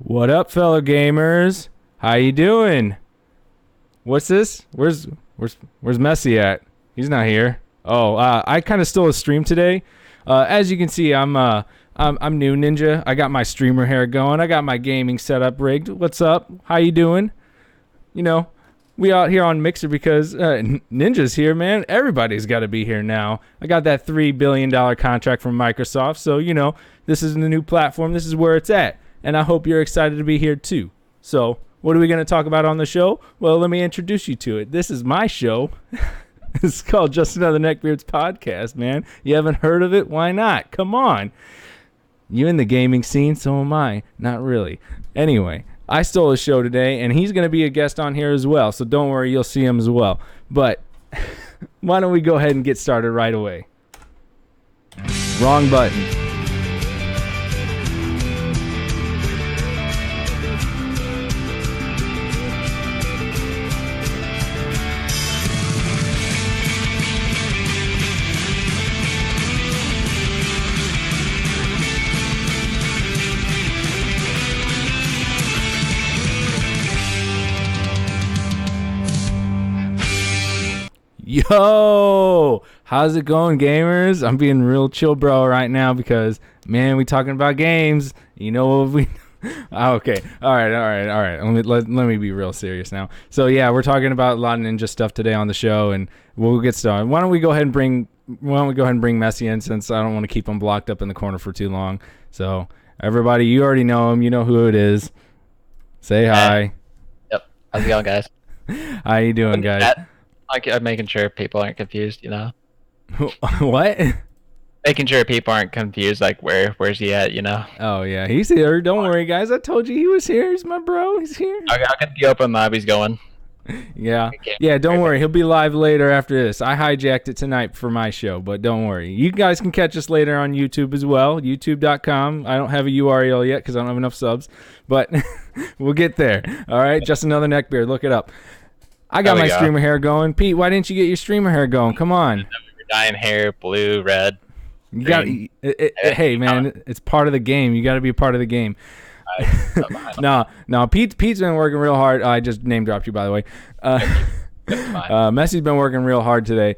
What up, fellow gamers? How you doing? What's this? Where's Messey at? He's not here. Oh, I kind of stole a stream today. As you can see, I'm new ninja. I got my streamer hair going. I got my gaming setup rigged. What's up? How you doing? You know, we out here on Mixer because Ninja's here, man. Everybody's got to be here now. I got that $3 billion contract from Microsoft, so this is the new platform. This is where it's at. And I hope you're excited to be here too. So, what are we going to talk about on the show? Well, let me introduce you to it. This is my show. It's called Just Another Neckbeards Podcast, man. You haven't heard of it? Why not? Come on. You in the gaming scene? So am I. Not really. Anyway, I stole his show today, and he's going to be a guest on here as well. So don't worry, you'll see him as well. But why don't we go ahead and get started right away? Wrong button. Yo, how's it going, gamers? I'm being real chill bro right now because, man, we talking about games. You know what we... Okay, all right. Let me be real serious now. So, yeah, we're talking about a lot of ninja stuff today on the show, and we'll get started. Why don't we go ahead and bring Messey in, since I don't want to keep him blocked up in the corner for too long. So, everybody, you already know him. You know who it is. Say hi. Yep. How's it going, guys? How you doing, guys? I'm making sure people aren't confused, What? Making sure people aren't confused, like where's he at, Oh yeah, he's here. Don't worry, guys. I told you he was here. He's my bro. He's here. I'll get the open lobbies going. Yeah. Don't worry. He'll be live later after this. I hijacked it tonight for my show, but don't worry. You guys can catch us later on YouTube as well. YouTube.com. I don't have a URL yet because I don't have enough subs, but we'll get there. All right. Just Another Neckbeard. Look it up. I got my streamer hair going. Pete, why didn't you get your streamer hair going? Come on. Dyeing hair, blue, red. You got. Hey, man, it's part of the game. You got to be a part of the game. No. Pete's been working real hard. I just name dropped you, by the way. Messey's been working real hard today.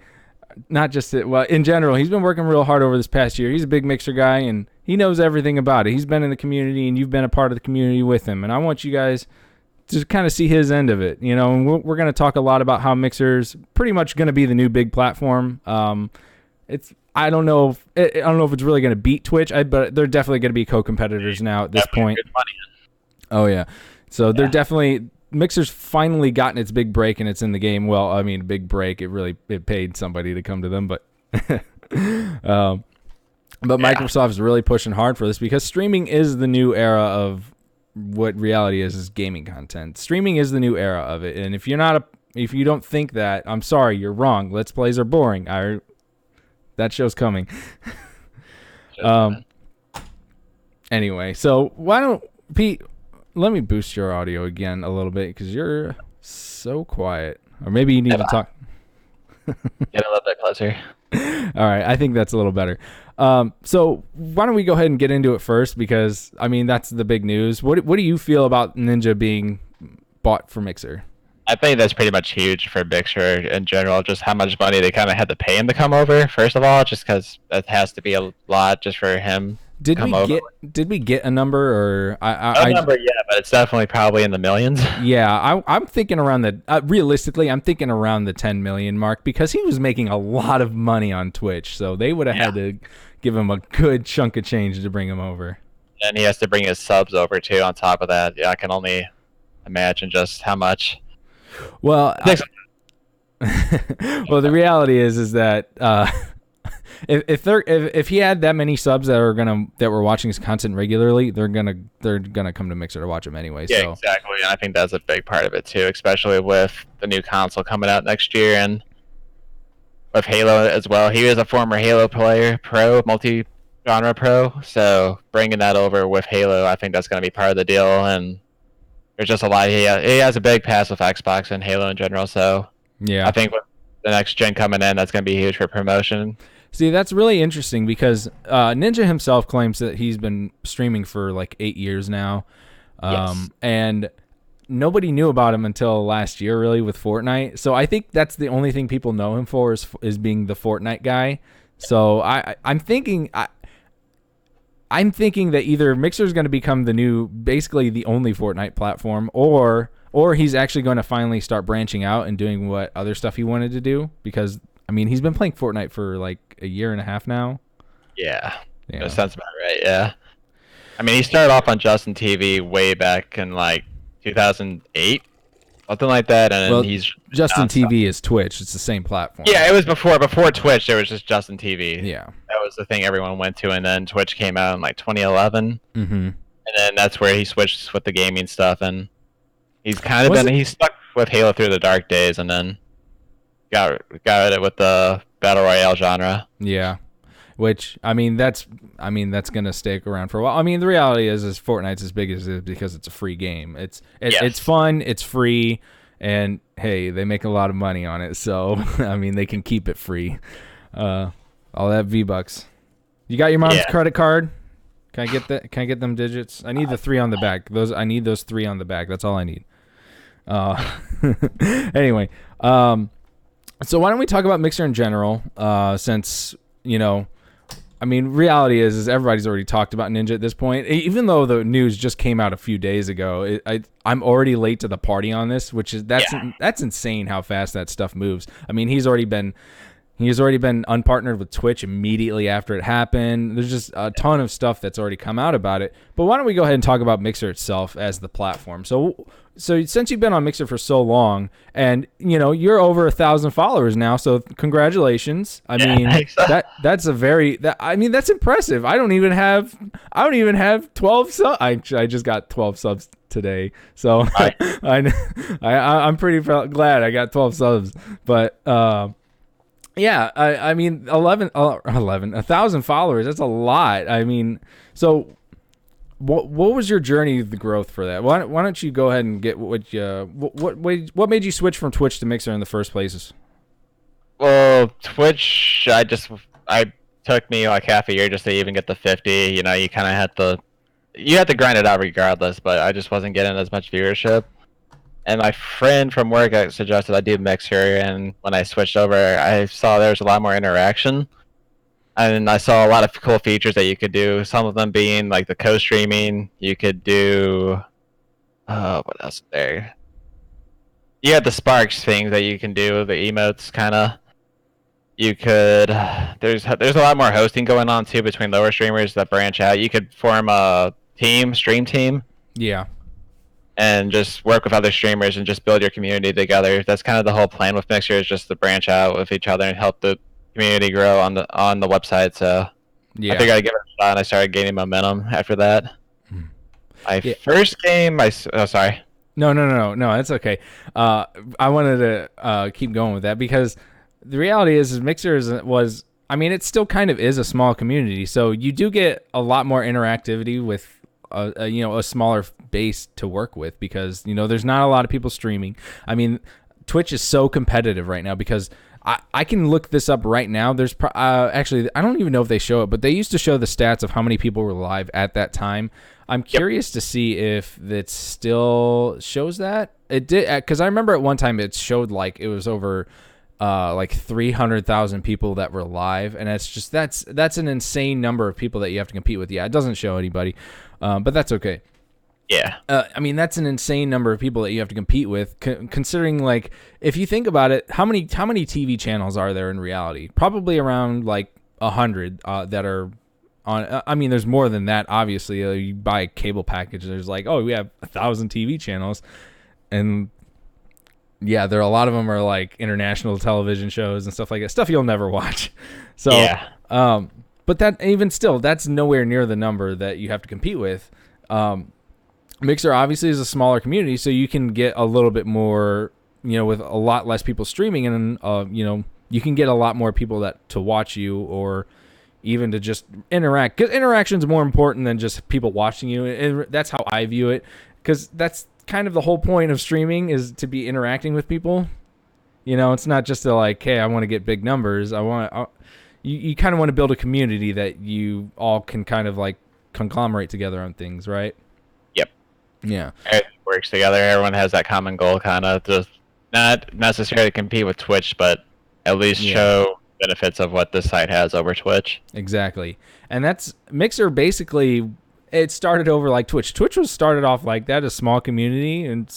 Not just in general, he's been working real hard over this past year. He's a big Mixer guy, and he knows everything about it. He's been in the community, and you've been a part of the community with him. And I want you guys to kind of see his end of it, and we're going to talk a lot about how Mixer's pretty much going to be the new big platform. I don't know if it's really going to beat Twitch, but they're definitely going to be co-competitors now at this point. Oh yeah, so they're definitely Mixer's finally gotten its big break and it's in the game. Well, I mean, big break. It paid somebody to come to them, but Microsoft's really pushing hard for this because streaming is the new era of what reality is gaming content. Streaming is the new era of it, and if you don't think that, I'm sorry, you're wrong. Let's Plays are boring. That show's coming. Anyway, so why don't Pete? Let me boost your audio again a little bit because you're so quiet, or maybe you need to talk. Get a little bit closer. All right, I think that's a little better. So why don't we go ahead and get into it first? Because I mean that's the big news. What do you feel about Ninja being bought for Mixer? I think that's pretty much huge for Mixer in general. Just how much money they kind of had to pay him to come over. First of all, just because it has to be a lot just for him. Did we get a number or no number yet, but it's definitely probably in the millions. Yeah, I'm thinking around realistically, I'm thinking around the 10 million mark because he was making a lot of money on Twitch, so they would have had to give him a good chunk of change to bring him over. And he has to bring his subs over too. On top of that, I can only imagine just how much. Well, the reality is that. If he had that many subs that were watching his content regularly, they're gonna come to Mixer to watch him anyway. Yeah, so. Exactly. And I think that's a big part of it too, especially with the new console coming out next year and with Halo as well. He was a former Halo player, multi-genre pro, so bringing that over with Halo, I think that's gonna be part of the deal. And there's just a lot. He has a big pass with Xbox and Halo in general, so yeah, I think with the next gen coming in, that's gonna be huge for promotion. See, that's really interesting because Ninja himself claims that he's been streaming for like 8 years now. Yes. And nobody knew about him until last year, really, with Fortnite. So I think that's the only thing people know him for is being the Fortnite guy. So I'm thinking that either Mixer is going to become the new, basically the only Fortnite platform, or he's actually going to finally start branching out and doing what other stuff he wanted to do. Because I mean, he's been playing Fortnite for like a year and a half now. Yeah. Yeah. That sounds about right. Yeah. I mean, he started off on Justin TV way back in like 2008, something like that, and Well, he's Justin nonstop. TV is Twitch. It's the same platform. Yeah, it was before Twitch. There was just Justin TV. Yeah. That was the thing everyone went to, and then Twitch came out in like 2011, Mm-hmm. and then that's where he switched with the gaming stuff, and he's kind of he's stuck with Halo through the dark days, and then got it with the battle royale genre. Yeah. Which I mean that's gonna stick around for a while. I mean the reality is Fortnite's as big as it is because it's a free game. It's fun, it's free, and hey, they make a lot of money on it. So I mean they can keep it free. All that V-Bucks. You got your mom's credit card? Can I get that? Can I get them digits? I need the 3 on the back. I need those 3 on the back. That's all I need. Anyway, so why don't we talk about Mixer in general? Since I mean, reality is everybody's already talked about Ninja at this point. Even though the news just came out a few days ago, I'm already late to the party on this, which is that's insane how fast that stuff moves. I mean, he's already been unpartnered with Twitch immediately after it happened. There's just a ton of stuff that's already come out about it. But why don't we go ahead and talk about Mixer itself as the platform? So since you've been on Mixer for so long, and you're over 1,000 followers now, so congratulations. I mean, that's impressive. I don't even have 12 subs. I just got 12 subs today, so I'm pretty glad I got 12 subs. But yeah, I mean, 1,000 followers, that's a lot. I mean, so what was your journey, the growth for that? Why don't you go ahead and get what made you switch from Twitch to Mixer in the first place? Well, Twitch, I took me like half a year just to even get the 50. You kind of had to grind it out regardless, but I just wasn't getting as much viewership. And my friend from work suggested I do Mixer, and when I switched over, I saw there was a lot more interaction. And I saw a lot of cool features that you could do, some of them being like the co-streaming. You could do... what else is there? You had the Sparks things that you can do, the emotes kind of. You could... There's a lot more hosting going on, too, between lower streamers that branch out. You could form a stream team. Yeah. And just work with other streamers and just build your community together. That's kind of the whole plan with Mixer, is just to branch out with each other and help the community grow on the website. So I figured I'd give it a shot, and I started gaining momentum after that. First game, sorry. No, that's okay. I wanted to keep going with that because the reality is Mixer it still kind of is a small community, so you do get a lot more interactivity with a smaller base to work with because there's not a lot of people streaming. I mean, Twitch is so competitive right now because I can look this up right now. There's actually, I don't even know if they show it, but they used to show the stats of how many people were live at that time. I'm curious to see if it still shows that. It did, because I remember at one time it showed like it was over like 300,000 people that were live, and it's just that's an insane number of people that you have to compete with. Yeah, it doesn't show anybody, but that's okay. Yeah. I mean, that's an insane number of people that you have to compete with, considering, like, if you think about it, how many TV channels are there in reality? Probably around, like, 100 that are on. I mean, there's more than that, obviously. You buy a cable package, there's like, oh, we have 1,000 TV channels. And, yeah, a lot of them are, like, international television shows and stuff like that. Stuff you'll never watch. So, yeah. But that, even still, that's nowhere near the number that you have to compete with. Mixer obviously is a smaller community, so you can get a little bit more, with a lot less people streaming, and you can get a lot more people to watch you, or even to just interact. Because interaction is more important than just people watching you, and that's how I view it. Because that's kind of the whole point of streaming, is to be interacting with people. It's not just to like, hey, I want to get big numbers. You kind of want to build a community that you all can kind of like conglomerate together on things, right? Yep. Yeah. Everything works together. Everyone has that common goal, kind of, to not necessarily compete with Twitch, but at least Yeah. show benefits of what this site has over Twitch. Exactly. And that's Mixer basically it started over like Twitch. Twitch was started off like that, a small community, and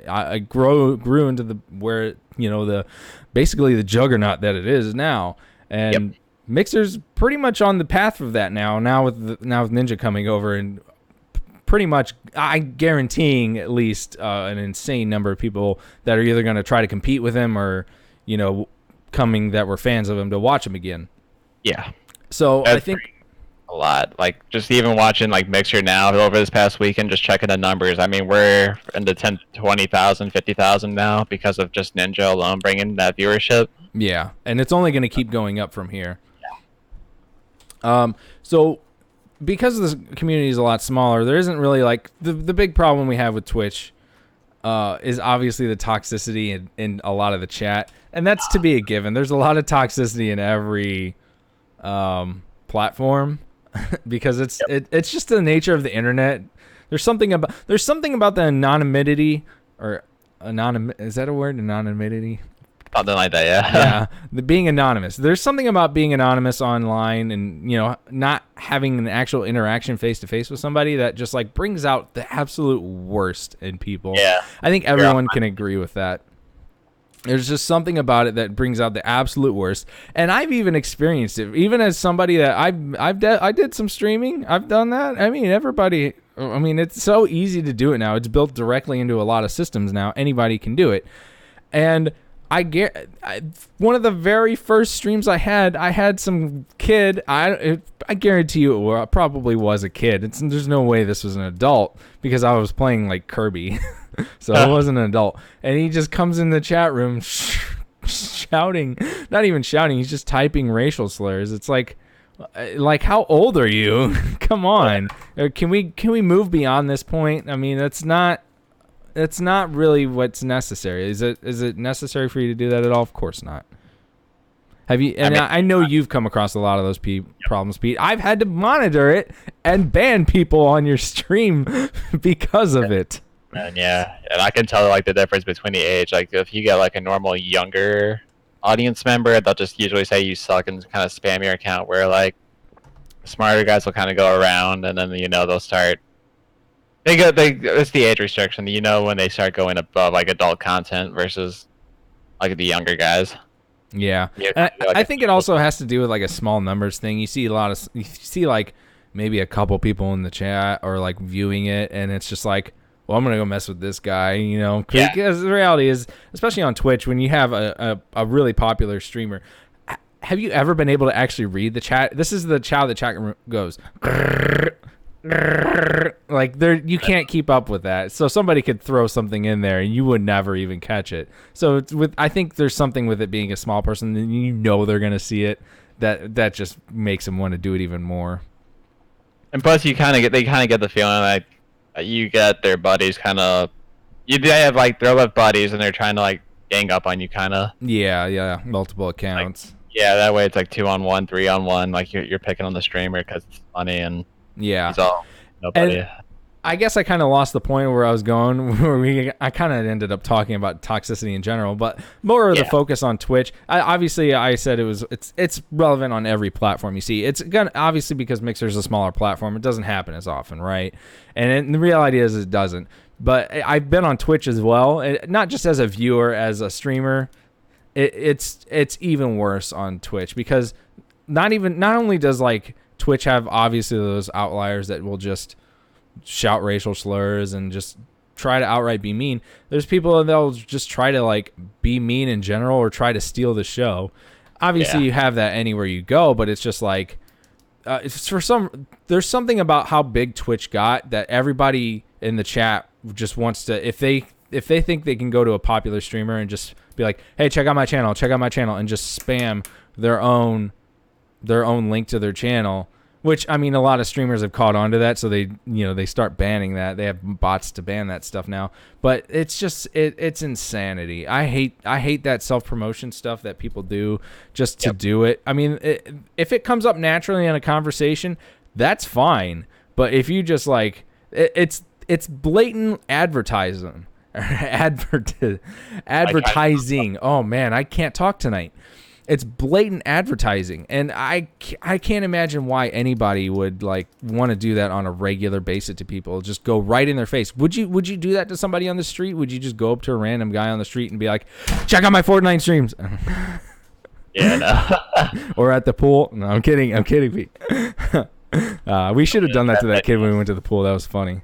I grew into the where the basically the juggernaut that it is now. And Mixer's pretty much on the path of that now. Now with Ninja coming over and pretty much, I guaranteeing at least an insane number of people that are either going to try to compete with him or coming that were fans of him to watch him again. Yeah. So That's I think a lot. Like, just even watching like Mixer now over this past weekend, just checking the numbers. I mean, we're in the 10, 20,000, 50,000 now because of just Ninja alone bringing that viewership. Yeah, and it's only going to keep going up from here. So because the community is a lot smaller, there isn't really like the big problem we have with Twitch is obviously the toxicity in a lot of the chat, and that's to be a given. There's a lot of toxicity in every platform because it's just the nature of the internet. There's something about the anonymity or is that a word? Anonymity? Something like that, yeah. Yeah, the being anonymous. There's something about being anonymous online and not having an actual interaction face to face with somebody that just like brings out the absolute worst in people. Yeah. I think everyone can agree with that. There's just something about it that brings out the absolute worst, and I've even experienced it. Even as somebody that I did some streaming, I've done that. I mean, everybody. I mean, it's so easy to do it now. It's built directly into a lot of systems now. Anybody can do it, and one of the very first streams I had some kid. I guarantee you it probably was a kid. There's no way this was an adult because I was playing like Kirby. So it wasn't an adult. And he just comes in the chat room shouting, not even shouting, he's just typing racial slurs. It's like how old are you? Come on. Can we move beyond this point? I mean, that's not really what's necessary. Is it necessary for you to do that at all? Of course not. Have you? And I know you've come across a lot of those problems, Pete. I've had to monitor it and ban people on your stream because of it. And and I can tell like the difference between the age. Like if you get like a normal younger audience member, they'll just usually say you suck and kind of spam your account. Where like smarter guys will kind of go around and then they'll start. It's the age restriction. When they start going above like adult content versus like the younger guys. Yeah, I think it also has to do with like a small numbers thing. You see like maybe a couple people in the chat or like viewing it, and it's just like, well, I'm gonna go mess with this guy, Because the reality is, especially on Twitch, when you have a really popular streamer, have you ever been able to actually read the chat? This is the chat goes. Like you can't keep up with that, so somebody could throw something in there and you would never even catch it. So I think there's something with it being a small person, and they're gonna see it, that just makes them want to do it even more. And plus, they kind of get the feeling like you get their buddies they have like they're with buddies and they're trying to like gang up on you kind of. Yeah, multiple accounts. Like, that way it's like 2-on-1, 3-on-1. Like you're picking on the streamer because it's funny and. Yeah. He's all nobody. And I guess I kind of lost the point where I was going, where I kind of ended up talking about toxicity in general, but more of the focus on Twitch. Obviously, I said it's relevant on every platform you see. It's gonna, obviously, because Mixer is a smaller platform, it doesn't happen as often, right? And the reality is it doesn't. But I've been on Twitch as well, not just as a viewer, as a streamer. It's even worse on Twitch because not only does like Twitch have obviously those outliers that will just shout racial slurs and just try to outright be mean. There's people that'll just try to like be mean in general or try to steal the show. Obviously, you have that anywhere you go, but it's just like there's something about how big Twitch got that everybody in the chat just wants to, if they think they can go to a popular streamer and just be like, hey, check out my channel, and just spam their own link to their channel, which I mean a lot of streamers have caught on to that, so they start banning that. They have bots to ban that stuff now, but it's just it's insanity. I hate that self-promotion stuff that people do just to do it. I mean, if it comes up naturally in a conversation, that's fine, but if you just like it's it's blatant advertising. Advertising. Oh man, I can't talk tonight. It's blatant advertising, and I can't imagine why anybody would like want to do that on a regular basis to people. Just go right in their face. Would you do that to somebody on the street? Would you just go up to a random guy on the street and be like, check out my Fortnite streams? Yeah, no. Or at the pool? No, I'm kidding, Pete. We should have done that to that kid when we went to the pool. That was funny.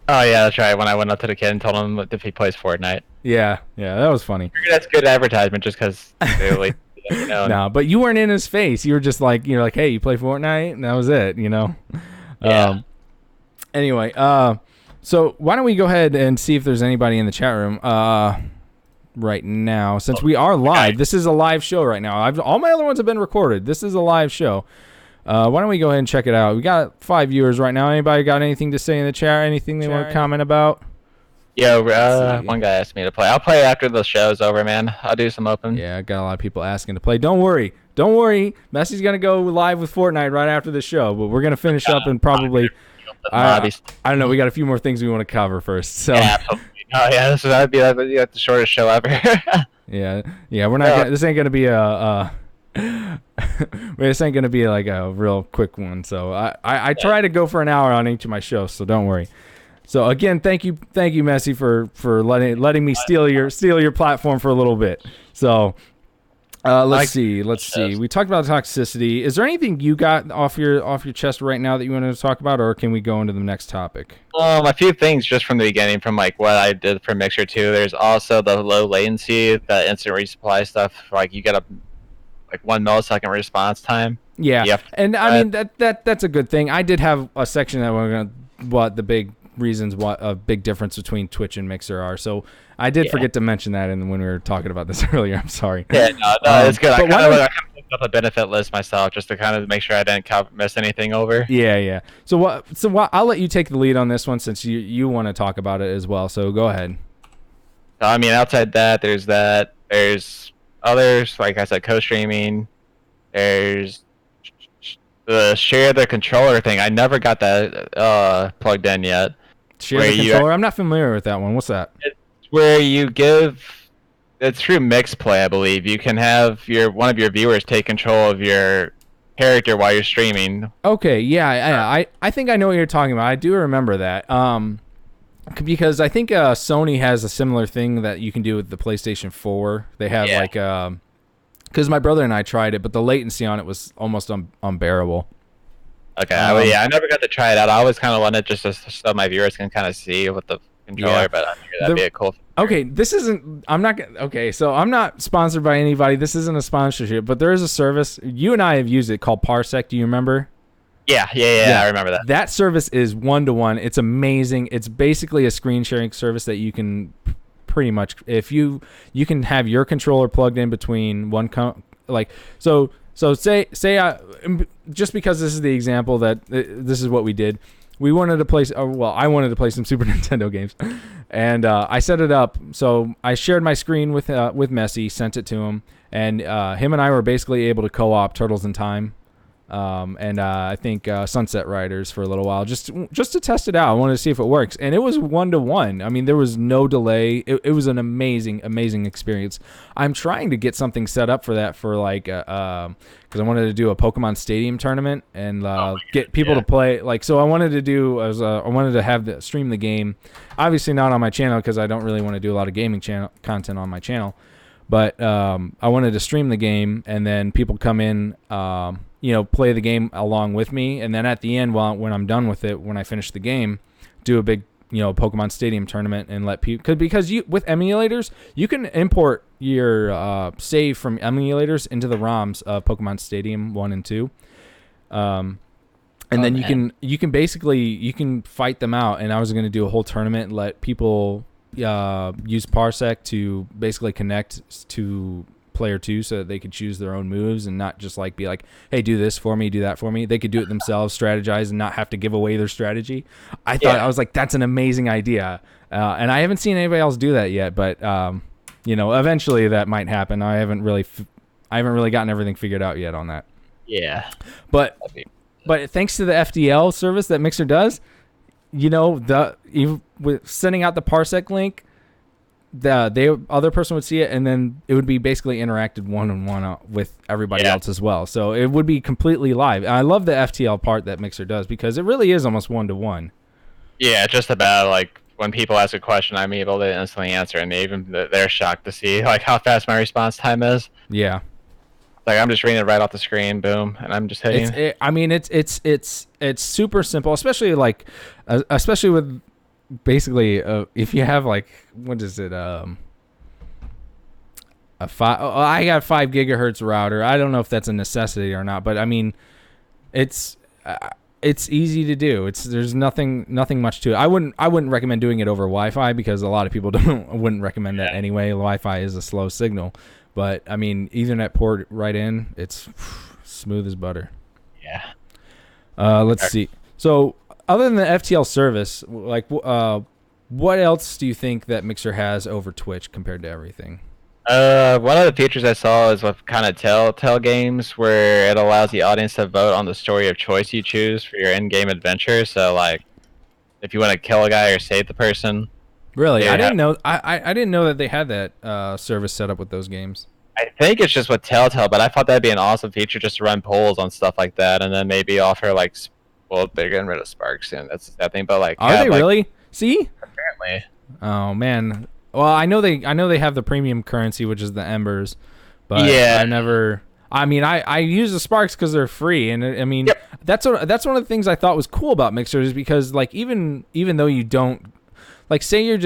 Oh yeah, that's right. When I went up to the kid and told him if he plays Fortnite. Yeah, that was funny. That's good advertisement, just because they like, you know. No, but you weren't in his face. You were just like, you're like, hey, you play Fortnite, and that was it, you know. Yeah. Anyway, so why don't we go ahead and see if there's anybody in the chat room right now, since we are live. This is a live show right now. All my other ones have been recorded. This is a live show. Why don't we go ahead and check it out? We got 5 viewers right now. Anybody got anything to say in the chat? Anything they want to comment about? Yeah, one guy asked me to play. I'll play after the show's over, man. I'll do some open. Yeah, I got a lot of people asking to play. Don't worry. Messi's gonna go live with Fortnite right after the show, but we're gonna finish up and probably. I don't know. We got a few more things we want to cover first. So. Yeah, oh yeah, that'd be like the shortest show ever. yeah. We're not. This ain't gonna be this ain't gonna be like a real quick one. So I try to go for an hour on each of my shows. So don't worry. So again, thank you, Messy, for letting me steal your platform for a little bit. So let's see. We talked about toxicity. Is there anything you got off your chest right now that you wanted to talk about, or can we go into the next topic? A few things just from the beginning, from like what I did for Mixer 2. There's also the low latency, the instant resupply stuff. Like you get a 1 millisecond response time. Yeah, and I mean that's a good thing. I did have a section that we're gonna what the big reasons what a big difference between Twitch and Mixer are. So I did forget to mention that when we were talking about this earlier. I'm sorry. Yeah, no, it's good. I kind of looked up a benefit list myself just to kind of make sure I didn't miss anything over. Yeah. So what? I'll let you take the lead on this one since you want to talk about it as well. So go ahead. So, I mean, outside that, there's others, like I said, co-streaming. There's the share the controller thing. I never got that plugged in yet. Share the controller? I'm not familiar with that one. What's that? It's where you give... It's through mixed play, I believe. You can have one of your viewers take control of your character while you're streaming. Okay, yeah. I think I know what you're talking about. I do remember that. Because I think Sony has a similar thing that you can do with the PlayStation 4. They have because my brother and I tried it, but the latency on it was almost unbearable. Okay, I never got to try it out. I always kind of wanted just so my viewers can kind of see with the controller, but I figured that'd be a cool thing. Okay, so I'm not sponsored by anybody. This isn't a sponsorship, but there is a service. You and I have used it called Parsec. Do you remember? Yeah, I remember that. That service is 1-to-1. It's amazing. It's basically a screen sharing service that you can pretty much, if you can have your controller plugged in between so say just because this is the example that this is what we did. We wanted to play, I wanted to play some Super Nintendo games, and I set it up. So I shared my screen with Messy, sent it to him, and him and I were basically able to co-op Turtles in Time. And I think Sunset Riders for a little while, just to test it out. I wanted to see if it works, and it was 1-to-1. I mean, there was no delay. It was an amazing experience. I'm trying to get something set up for that for because I wanted to do a Pokemon Stadium tournament and get people to play. So I wanted to stream the game. Obviously not on my channel because I don't really want to do a lot of gaming content on my channel, but I wanted to stream the game and then people come in. Play the game along with me, and then at the end, when I'm done with it, when I finish the game, do a big, Pokemon Stadium tournament and let people, because with emulators, you can import your save from emulators into the ROMs of Pokemon Stadium 1 and 2, and then you can basically fight them out. And I was going to do a whole tournament and let people use Parsec to basically connect to player 2 so that they could choose their own moves and not just be like, hey, do this for me, do that for me. They could do it themselves, strategize, and not have to give away their strategy. I was like, that's an amazing idea. And I haven't seen anybody else do that yet, but eventually that might happen. I haven't really gotten everything figured out yet on that. Yeah. But thanks to the FDL service that Mixer does, even with sending out the parsec link, the other person would see it, and then it would be basically interacted one-on-one with everybody else as well. So it would be completely live. And I love the FTL part that Mixer does because it really is almost one-to-one. Yeah, just about like when people ask a question, I'm able to instantly answer, and they're shocked to see like how fast my response time is. Yeah. Like I'm just reading it right off the screen, boom, and I'm just hitting. It's super simple, especially with basically if you have like what is it I got a 5 gigahertz router. I don't know if that's a necessity or not, but I mean it's easy to do. There's nothing much to it. I wouldn't recommend doing it over Wi-Fi because a lot of people wouldn't recommend that anyway. Wi-Fi is a slow signal, but I mean Ethernet port right in, it's smooth as butter. Yeah. Let's see. So other than the FTL service, like, what else do you think that Mixer has over Twitch compared to everything? One of the features I saw is with kind of Telltale games where it allows the audience to vote on the story of choice you choose for your in-game adventure. So, like, if you want to kill a guy or save the person. Really, I didn't know. I didn't know that they had that service set up with those games. I think it's just with Telltale, but I thought that'd be an awesome feature just to run polls on stuff like that, and then maybe offer like. Well, they're getting rid of Spark soon. That's that thing. But like, are they really? See? Apparently. Oh man. Well, I know they have the premium currency, which is the Embers, but yeah. I use the Sparks because they're free, and I mean that's one of the things I thought was cool about Mixer is because like even though you don't. Like, say you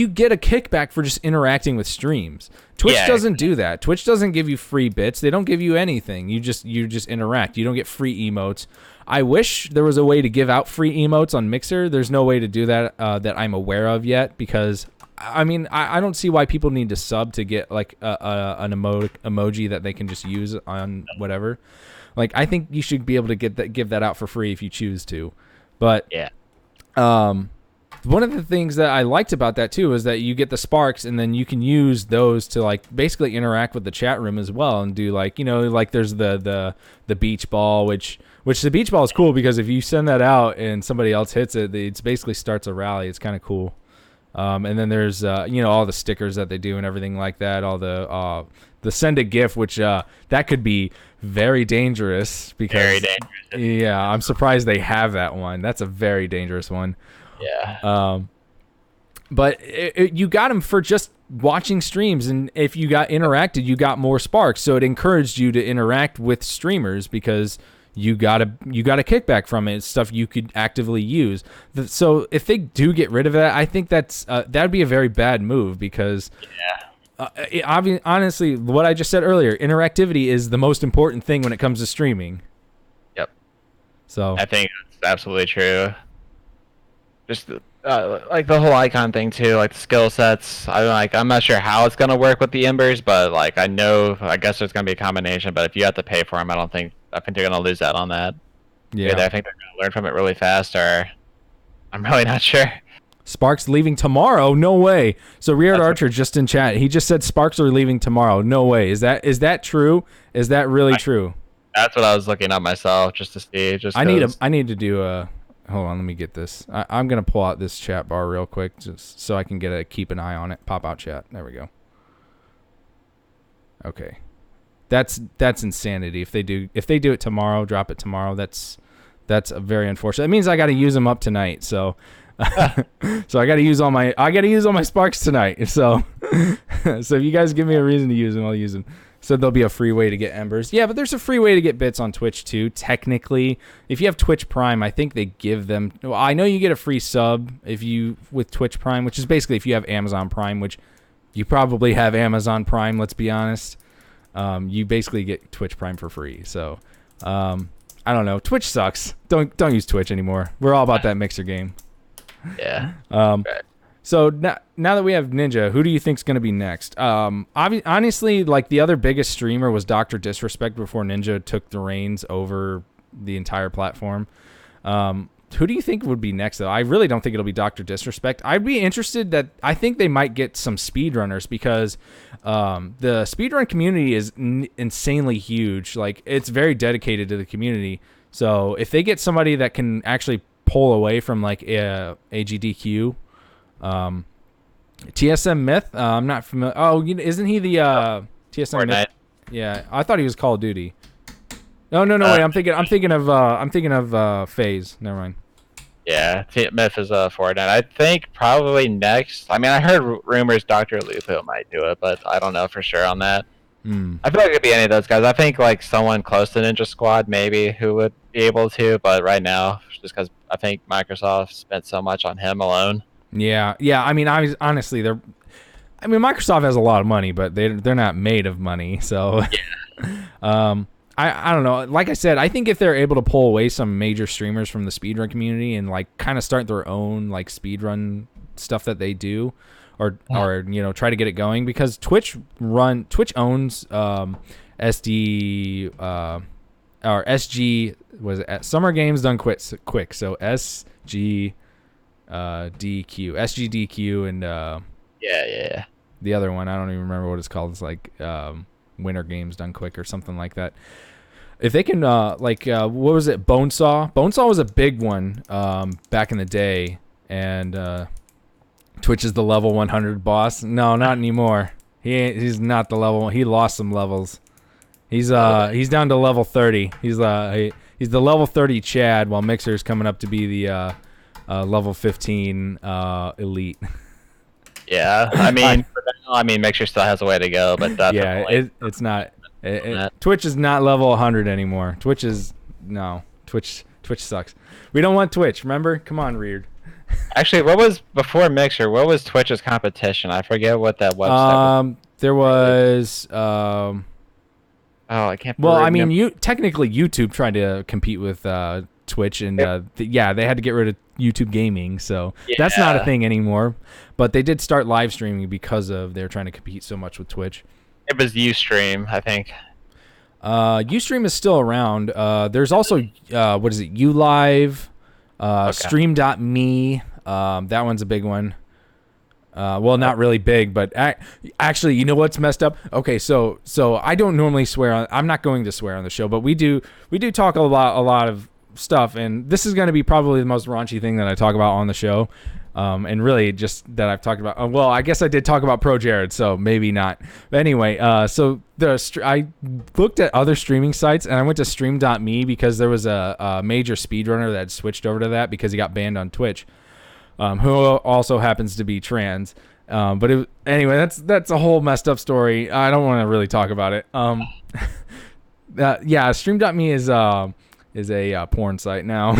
get a kickback for just interacting with streams. Twitch doesn't do that. Twitch doesn't give you free bits. They don't give you anything. You just interact. You don't get free emotes. I wish there was a way to give out free emotes on Mixer. There's no way to do that that I'm aware of yet because, I mean, I don't see why people need to sub to get, like, an emoji that they can just use on whatever. Like, I think you should be able to give that out for free if you choose to. But, one of the things that I liked about that too is that you get the Sparks and then you can use those to like basically interact with the chat room as well and do like, like there's the beach ball, which the beach ball is cool because if you send that out and somebody else hits it, it basically starts a rally. It's kind of cool. And then there's all the stickers that they do and everything like that. All the send a GIF, which that could be very dangerous because very dangerous. Yeah, I'm surprised they have that one. That's a very dangerous one. Yeah. But you got them for just watching streams, and if you got interacted, you got more Sparks. So it encouraged you to interact with streamers because you got a kickback from it. It's stuff you could actively use. So if they do get rid of that, I think that'd be a very bad move because honestly, what I just said earlier, interactivity is the most important thing when it comes to streaming. Yep. So I think that's absolutely true. Just like the whole icon thing too, like the skill sets. I'm not sure how it's gonna work with the Embers, but like I guess there's gonna be a combination. But if you have to pay for them, I think they're gonna lose out on that. Yeah, I think they're gonna learn from it really fast, or I'm really not sure. Sparks leaving tomorrow? No way. So Reard Archer just in chat, he just said Sparks are leaving tomorrow. No way. Is that true? Is that really true? That's what I was looking up myself just to see. I need to do a. Hold on, let me get this. I'm gonna pull out this chat bar real quick just so I can keep an eye on it. Pop out chat. There we go. Okay, that's insanity. If they do it tomorrow, drop it tomorrow. That's very unfortunate. That means I got to use them up tonight. So, so I got to use all my Sparks tonight. So, so if you guys give me a reason to use them, I'll use them. So there'll be a free way to get Embers. Yeah, but there's a free way to get bits on Twitch too, technically. If you have Twitch Prime, I think they give them... Well, I know you get a free sub with Twitch Prime, which is basically if you have Amazon Prime, which you probably have Amazon Prime, let's be honest. You basically get Twitch Prime for free. So, I don't know. Twitch sucks. Don't use Twitch anymore. We're all about that Mixer game. Yeah. Right. So now that we have Ninja, who do you think's going to be next? Honestly, like the other biggest streamer was Dr. Disrespect before Ninja took the reins over the entire platform. Who do you think would be next, though? I really don't think it'll be Dr. Disrespect. I'd be interested I think they might get some speedrunners because the speedrun community is insanely huge. Like, it's very dedicated to the community. So if they get somebody that can actually pull away from like AGDQ. TSM Myth. I'm not familiar. Oh, isn't he the TSM Myth? Fortnite. Yeah, I thought he was Call of Duty. No, wait. I'm thinking of FaZe. Never mind. Yeah, Myth is Fortnite. I think probably next. I mean, I heard rumors Dr. Lupo might do it, but I don't know for sure on that. I feel like it could be any of those guys. I think like someone close to Ninja Squad maybe who would be able to, but right now, just because I think Microsoft spent so much on him alone. Yeah. I mean, honestly, Microsoft has a lot of money, but they're not made of money. So, I don't know. Like I said, I think if they're able to pull away some major streamers from the speedrun community and like kind of start their own like speedrun stuff that they do, or try to get it going, because Twitch owns SD or SG, was it Summer Games Done Quick, so SG DQ, SGDQ, and Yeah. the other one, I don't even remember what it's called. It's like Winter Games Done Quick or something like that. If they can, what was it? Bonesaw. Bonesaw was a big one back in the day, and Twitch is the level 100 boss. No, not anymore. He's not the level. He lost some levels. He's down to level 30. He's the level 30 Chad, while Mixer's coming up to be the level 15 elite. Yeah, I mean, Mixer still has a way to go, but definitely. Yeah, it's not. Twitch is not level 100 anymore. Twitch sucks. We don't want Twitch. Remember? Come on, Reared. Actually, what was before Mixer? What was Twitch's competition? I forget what that website was. There was. Oh, I can't. Well, I mean, technically YouTube tried to compete with Twitch, and they had to get rid of YouTube Gaming, so that's not a thing anymore. But they did start live streaming because they're trying to compete so much with Twitch. It was Ustream, I think. Ustream is still around. There's also what is it? ULive, Stream.me. That one's a big one. Well, not really big, but actually, you know what's messed up? Okay, so I don't normally swear. I'm not going to swear on the show, but we do talk a lot of stuff, and this is going to be probably the most raunchy thing that I talk about on the show. And really just that I've talked about. Well, I guess I did talk about Pro Jared, so maybe not. But anyway, so I looked at other streaming sites, and I went to Stream.me because there was a major speedrunner that had switched over to that because he got banned on Twitch, who also happens to be trans. But anyway, that's a whole messed up story. I don't want to really talk about it. Stream.me is a porn site now.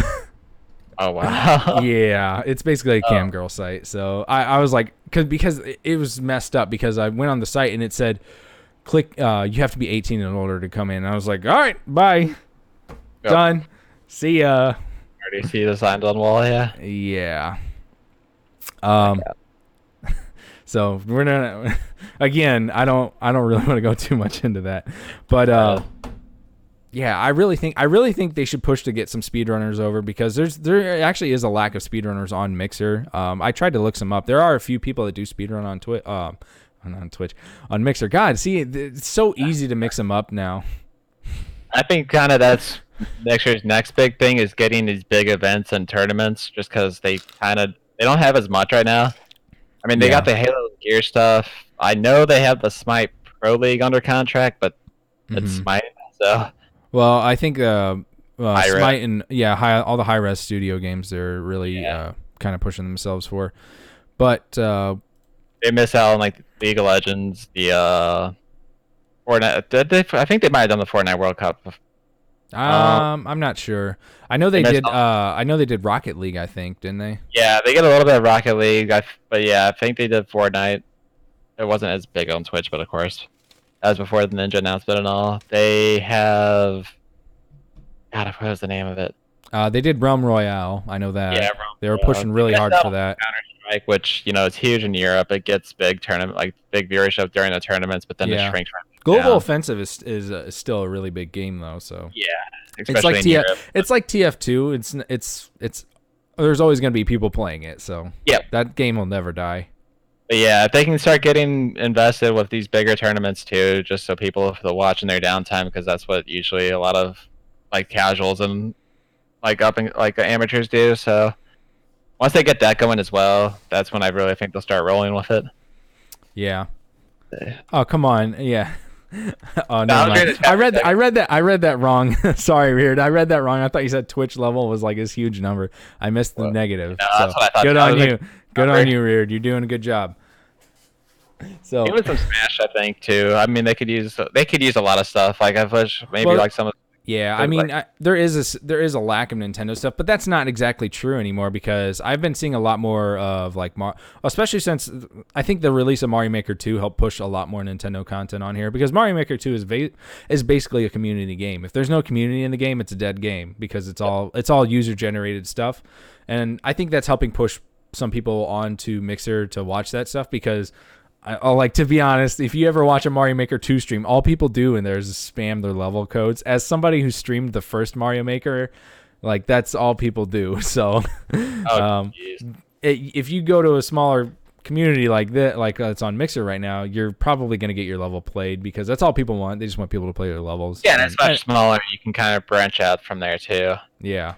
Oh wow. Yeah, it's basically a cam girl site. So I was like, because it was messed up, because I went on the site and it said, click, you have to be 18 and older to come in. And I was like, all right, bye. Yep. Done. See ya. Already see the signs on the wall, yeah. Yeah. So we're not, again, I don't really want to go too much into that, but yeah, I really think they should push to get some speedrunners over, because there actually is a lack of speedrunners on Mixer. I tried to look some up. There are a few people that do speedrun on Twitch, on Mixer. God, see, it's so easy to mix them up now. I think kind of that's Mixer's next big thing, is getting these big events and tournaments, just because they don't have as much right now. I mean, they got the Halo Gear stuff. I know they have the Smite Pro League under contract, but it's Smite, so. Well, I think Smite and all the high-res studio games, they're really kind of pushing themselves for. But they miss out on like League of Legends, the Fortnite. I think they might have done the Fortnite World Cup. I'm not sure. I know they did. I know they did Rocket League, I think, didn't they? Yeah, they get a little bit of Rocket League, but yeah, I think they did Fortnite. It wasn't as big on Twitch, but of course. That was before the Ninja announcement and all. They have... God, what was the name of it? They did Realm Royale. I know that. Yeah, they were pushing really hard for that. Counter-Strike, which, is huge in Europe. It gets big big viewership during the tournaments, but then it shrinks. Global Offensive is still a really big game, though. So yeah, especially in Europe. It's like TF2. It's there's always going to be people playing it. So that game will never die. But yeah, if they can start getting invested with these bigger tournaments too, just so people will watch in their downtime, because that's what usually a lot of like casuals and like up and like the amateurs do. So once they get that going as well, that's when I really think they'll start rolling with it. Yeah. Oh, come on. Yeah. Oh, No, never mind. I read that wrong. Sorry, Weird. I read that wrong. I thought you said Twitch level was like his huge number. I missed the negative. No, So that's what I thought. good I on was you. like, Good on you, Weird. You're doing a good job. So even some Smash, I think too. I mean, they could use a lot of stuff. Like I wish maybe Well, like some of. yeah, I mean, there is a lack of Nintendo stuff, but that's not exactly true anymore because I've been seeing a lot more of like especially since I think the release of Mario Maker 2 helped push a lot more Nintendo content on here because Mario Maker 2 is basically a community game. If there's no community in the game, it's a dead game because it's all user generated stuff, and I think that's helping push some people onto Mixer to watch that stuff because. Like, to be honest, if you ever watch a Mario Maker 2 stream, all people do in there is spam their level codes. As somebody who streamed the first Mario Maker, like, that's all people do. So, if you go to a smaller community like that, like it's on Mixer right now, you're probably going to get your level played because that's all people want. They just want people to play their levels. Yeah, and it's much smaller. You can kind of branch out from there, too. Yeah.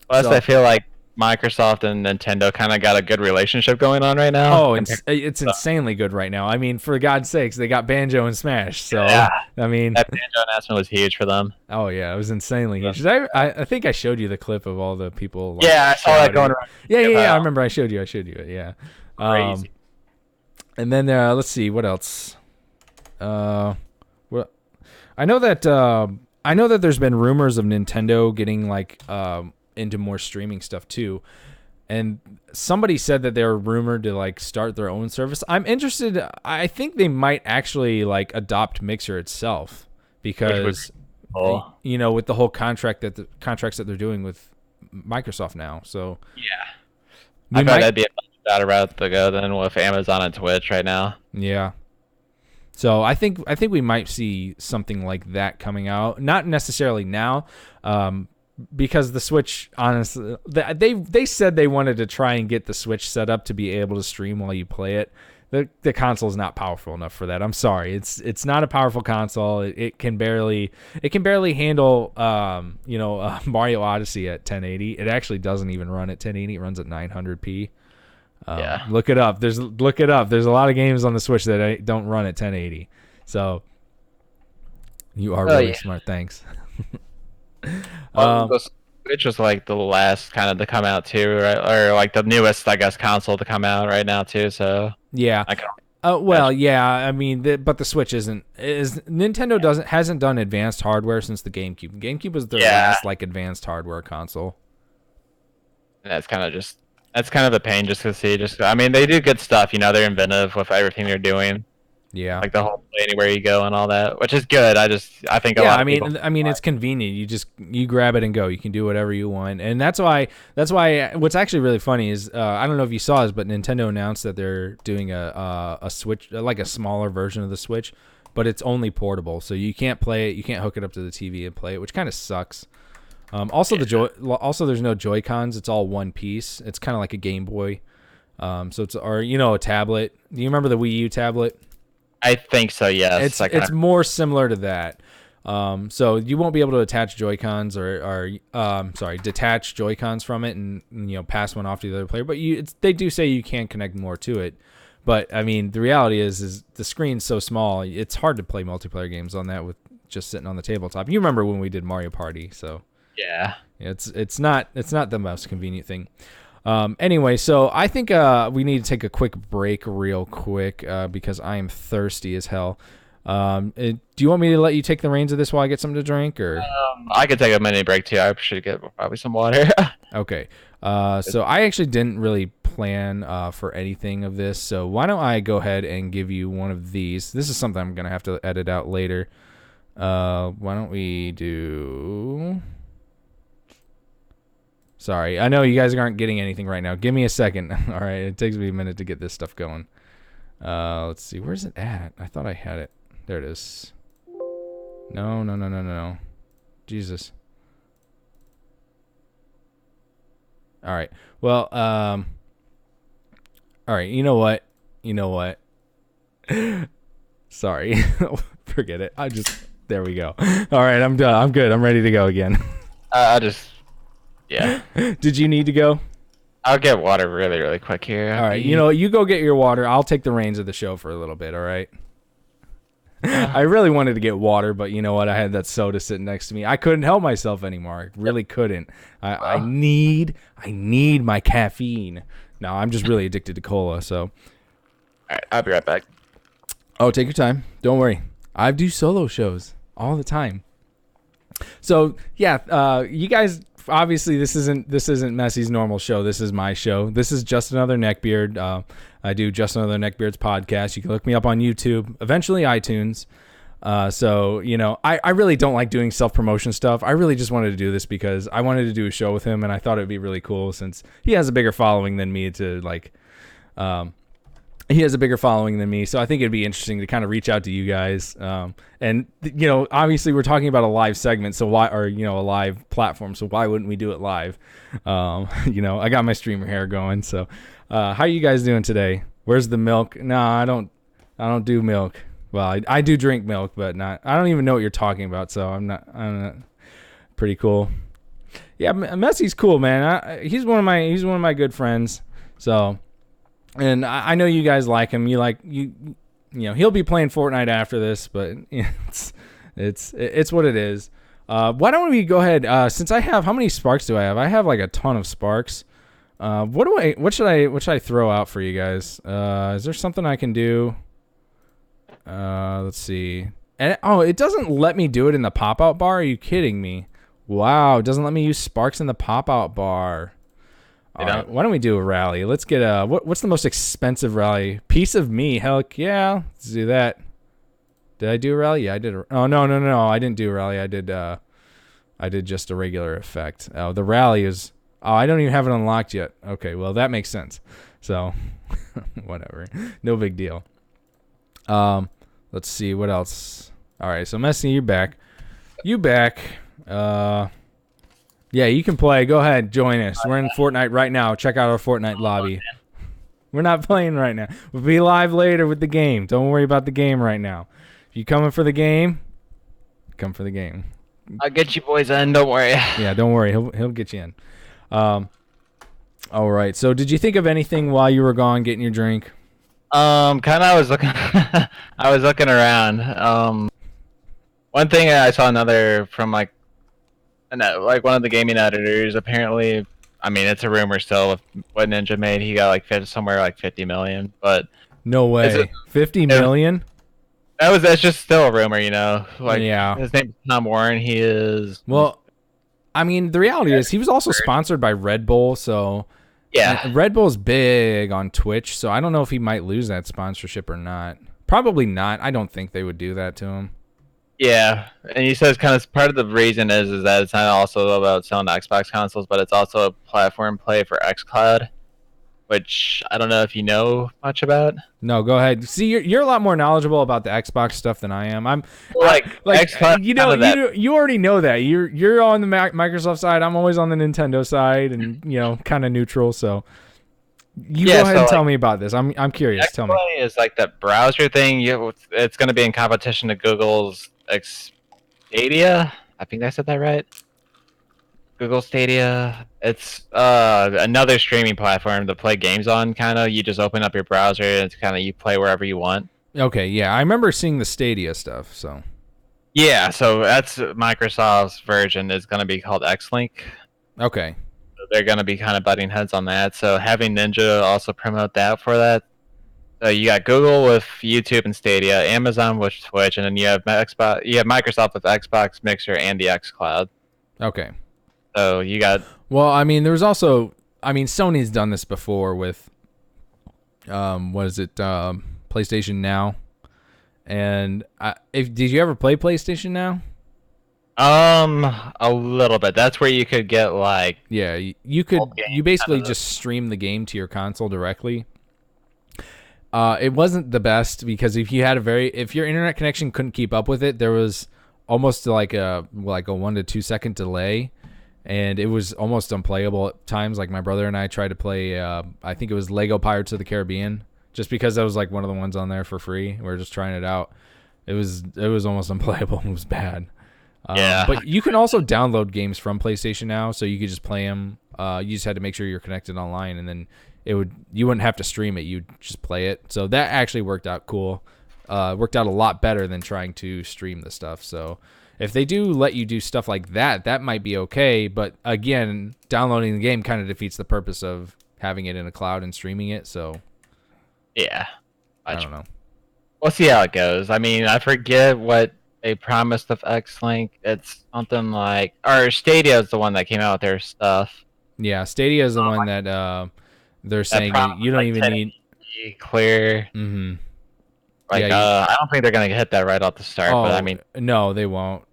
Plus, I feel like Microsoft and Nintendo kind of got a good relationship going on right now. Oh, it's insanely good right now. I mean, for God's sakes, they got Banjo and Smash. So, yeah. I mean, that Banjo announcement was huge for them. Oh yeah, it was insanely huge. I think I showed you the clip of all the people. Like, yeah, I saw that going around. Yeah. I remember I showed you it. Yeah. Crazy. And then let's see what else. What I know that there's been rumors of Nintendo getting like into more streaming stuff too, and somebody said that they're rumored to like start their own service. I'm interested. I think they might actually like adopt Mixer itself because with the whole contracts that they're doing with Microsoft now. So yeah, I thought that'd be a better route to go than with Amazon and Twitch right now. Yeah. So I think we might see something like that coming out. Not necessarily now. Because the Switch, honestly, they said they wanted to try and get the Switch set up to be able to stream while you play it. The console is not powerful enough for that. I'm sorry, it's not a powerful console. It can barely handle Mario Odyssey at 1080. It actually doesn't even run at 1080. It runs at 900p. Yeah, look it up. There's a lot of games on the Switch that don't run at 1080. So you are really smart. Thanks. The Switch was like the last kind of to come out too, right? Or like the newest, I guess, console to come out right now too. So yeah. I mean, but the Switch Nintendo hasn't done advanced hardware since the GameCube. GameCube was their last like advanced hardware console. And that's kind of a pain just to see. I mean, they do good stuff. They're inventive with everything they're doing. Yeah, like the whole play anywhere you go and all that, which is good. I think a lot of people. I mean, it's convenient. You grab it and go. You can do whatever you want, and that's why. What's actually really funny is I don't know if you saw this, but Nintendo announced that they're doing a Switch, like a smaller version of the Switch, but it's only portable, so you can't play it. You can't hook it up to the TV and play it, which kind of sucks. Also, there's no Joy-Cons. It's all one piece. It's kind of like a Game Boy. So it's a tablet. Do you remember the Wii U tablet? I think so, yes. It's more similar to that. So you won't be able to attach Joy-Cons or detach Joy-Cons from it and pass one off to the other player. But they do say you can connect more to it. But I mean, the reality is the screen's so small, it's hard to play multiplayer games on that with just sitting on the tabletop. You remember when we did Mario Party, so yeah, it's not the most convenient thing. Anyway, so I think we need to take a quick break real quick because I am thirsty as hell. Do you want me to let you take the reins of this while I get something to drink? Or I could take a mini break too. I should get probably some water. Okay. So I actually didn't really plan for anything of this. So why don't I go ahead and give you one of these? This is something I'm going to have to edit out later. Why don't we do... Sorry, I know you guys aren't getting anything right now. Give me a second. All right, it takes me a minute to get this stuff going. Let's see. Where's it at? I thought I had it. There it is. No. Jesus. All right. Well, all right. You know what? Sorry. Forget it. There we go. All right, I'm done. I'm good. I'm ready to go again. I'll just Yeah. Did you need to go? I'll get water really, really quick here. All right. You know, you go get your water. I'll take the reins of the show for a little bit. All right. I really wanted to get water, but you know what? I had that soda sitting next to me. I couldn't help myself anymore. I really couldn't. I need my caffeine. No, I'm just really addicted to cola. So, all right, I'll be right back. oh, take your time. Don't worry. I do solo shows all the time. So yeah, you guys. Obviously, this isn't Messey's normal show. This is my show. This is Just Another Neckbeard. I do Just Another Neckbeard's podcast. You can look me up on YouTube, eventually iTunes. So, you know, I really don't like doing self-promotion stuff. I really just wanted to do this because I wanted to do a show with him, and I thought it would be really cool since he has a bigger following than me to, like, he has a bigger following than me, so I think it'd be interesting to kind of reach out to you guys. And you know, obviously we're talking about a live segment, so why, or you know, a live platform, so why wouldn't we do it live? You know, I got my streamer hair going. So, how are you guys doing today? Where's the milk? No, I don't do milk. Well, I do drink milk, but not. I don't even know what you're talking about, so I'm not. Pretty cool. Yeah, Messey's cool, man. He's one of my good friends. So. And I know you guys like him. You know, he'll be playing Fortnite after this, but it's what it is. Why don't we go ahead? Since I have, how many sparks do I have? I have like a ton of sparks. What should I throw out for you guys? Is there something I can do? Let's see. And it doesn't let me do it in the pop-out bar. Are you kidding me? Wow, it doesn't let me use sparks in the pop-out bar. All right, why don't we do a rally? Let's get what's the most expensive rally? Piece of me. Heck yeah, let's do that. Did I do a rally? Yeah, I did. Oh no, I didn't do a rally. I did just a regular effect. Oh, the rally is. Oh, I don't even have it unlocked yet. Okay, well that makes sense. So, whatever, no big deal. Let's see what else. All right, so Messy, you back. Yeah, you can play. Go ahead, join us. We're in Fortnite right now. Check out our Fortnite lobby. We're not playing right now. We'll be live later with the game. Don't worry about the game right now. If you coming for the game, come for the game. I'll get you boys in. Don't worry. Yeah, don't worry. He'll get you in. All right. So, did you think of anything while you were gone getting your drink? Kind of. I was looking. I was looking around. One thing I saw another from like one of the gaming editors. Apparently, I mean, it's a rumor still. With what Ninja made, he got like somewhere like 50 million. But no way, 50 million. That's just still a rumor, you know. Like, yeah. His name's Tom Warren. He is. Well, I mean, the reality is he was also sponsored by Red Bull, so yeah, Red Bull's big on Twitch, so I don't know if he might lose that sponsorship or not. Probably not. I don't think they would do that to him. Yeah, and he says kind of part of the reason is that it's not also about selling Xbox consoles, but it's also a platform play for xCloud, which I don't know if you know much about. No, go ahead. See, you're a lot more knowledgeable about the Xbox stuff than I am. I'm like xCloud, you already know that. You're on the Microsoft side. I'm always on the Nintendo side, and you know, kind of neutral. So go ahead and tell me about this. I'm curious. Tell me. Is like that browser thing. It's going to be in competition to Google's Stadia. I think I said that right. Google Stadia. It's another streaming platform to play games on. Kind of, you just open up your browser and it's kind of you play wherever you want. Okay, yeah, I remember seeing the Stadia stuff. So yeah, so that's Microsoft's version is going to be called X-Link. Okay. So they're going to be kind of butting heads on that. So having Ninja also promote that for that. So you got Google with YouTube and Stadia, Amazon with Twitch, and then you have Xbox. You have Microsoft with Xbox Mixer and the xCloud. Okay. So you got. Well, I mean, there's also. I mean, Sony's done this before with. What is it? PlayStation Now. And did you ever play PlayStation Now? A little bit. That's where you could get like. Yeah, you could. You basically just stream the game to your console directly. It wasn't the best because if your internet connection couldn't keep up with it, there was almost like a 1 to 2 second delay, and it was almost unplayable at times. Like my brother and I tried to play, I think it was Lego Pirates of the Caribbean, just because that was like one of the ones on there for free. We were just trying it out. It was almost unplayable. It was bad. Yeah. But you can also download games from PlayStation now, so you could just play them. You just had to make sure you're connected online, and then you wouldn't have to stream it. You'd just play it. So that actually worked out cool. Worked out a lot better than trying to stream the stuff. So if they do let you do stuff like that, that might be okay. But again, downloading the game kind of defeats the purpose of having it in a cloud and streaming it. So Yeah. I don't know. We'll see how it goes. I mean, I forget what they promised with X-Link. It's something like, or Stadia is the one that came out with their stuff. Yeah, Stadia is the one that they're saying you don't even need clear. Mm-hmm. Like, yeah, I don't think they're gonna hit that right off the start. But I mean, no, they won't,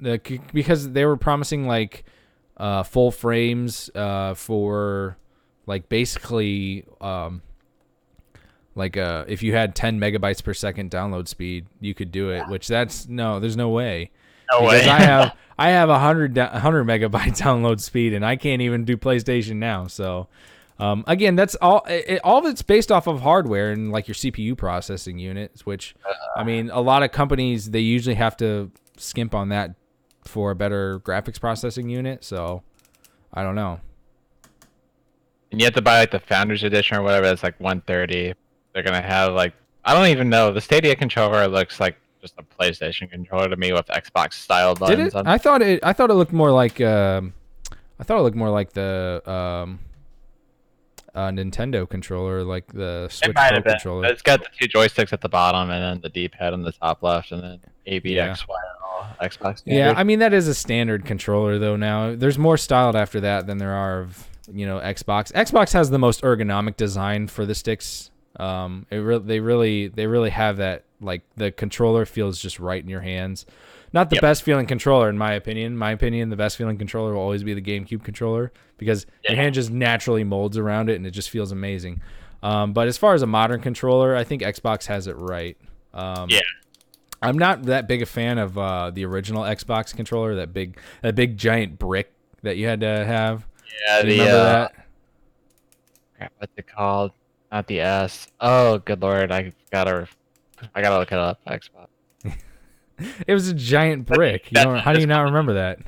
because they were promising like full frames for like basically like if you had 10 megabytes per second download speed, you could do it. Which there's no way. No way. I have 100 megabyte download speed, and I can't even do PlayStation now. So. Again, that's all. All of it's based off of hardware and like your CPU processing units, which, I mean, a lot of companies they usually have to skimp on that for a better graphics processing unit. So, I don't know. And you have to buy like the Founders Edition or whatever. That's like 130. They're gonna have like, I don't even know. The Stadia controller looks like just a PlayStation controller to me with Xbox style buttons. Did it? I thought it looked more like the Nintendo controller, like the Switch Pro controller. It's got the two joysticks at the bottom and then the D-pad on the top left, and then A, B, Yeah. X, Y, and all Xbox. Standard. Yeah, I mean that is a standard controller though. Now there's more styled after that than there are of Xbox. Xbox has the most ergonomic design for the sticks. They really have that, like the controller feels just right in your hands. Not the best feeling controller in my opinion. The best feeling controller will always be the GameCube controller because your hand just naturally molds around it and it just feels amazing. But as far as a modern controller, I think Xbox has it right. I'm not that big a fan of the original Xbox controller, that big giant brick that you had to have. Yeah, remember that? Crap, what's it called? Not the S. Oh, good lord! I gotta look it up. Xbox. It was a giant brick. How do you not remember that?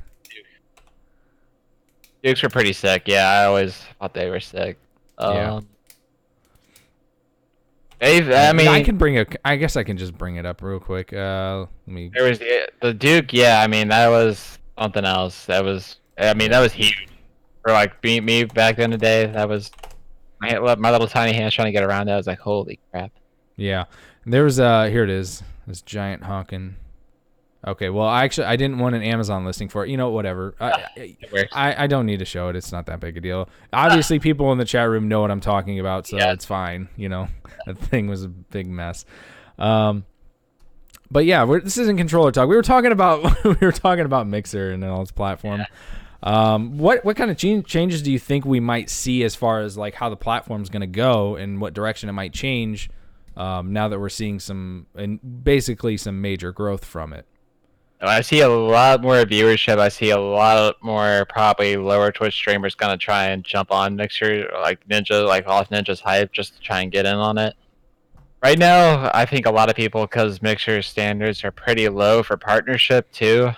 Dukes were pretty sick. Yeah, I always thought they were sick. Yeah. I mean, I guess I can just bring it up real quick. Let me. There was the Duke. Yeah, I mean that was something else. That was huge for like me back in the day. That was my little tiny hands trying to get around that. I was like, holy crap. Yeah, there was here it is. This giant honkin'. Okay, well, I didn't want an Amazon listing for it. Whatever. I don't need to show it. It's not that big a deal. Obviously, people in the chat room know what I'm talking about, so it's fine. That thing was a big mess. But yeah, this isn't controller talk. We were talking about Mixer and all its platform. Yeah. What kind of changes do you think we might see as far as like how the platform's going to go and what direction it might change now that we're seeing basically some major growth from it? I see a lot more viewership. I see a lot more probably lower Twitch streamers gonna try and jump on Mixer, like Ninja, like off Ninja's hype, just to try and get in on it. Right now, I think a lot of people, because Mixer standards are pretty low for partnership too,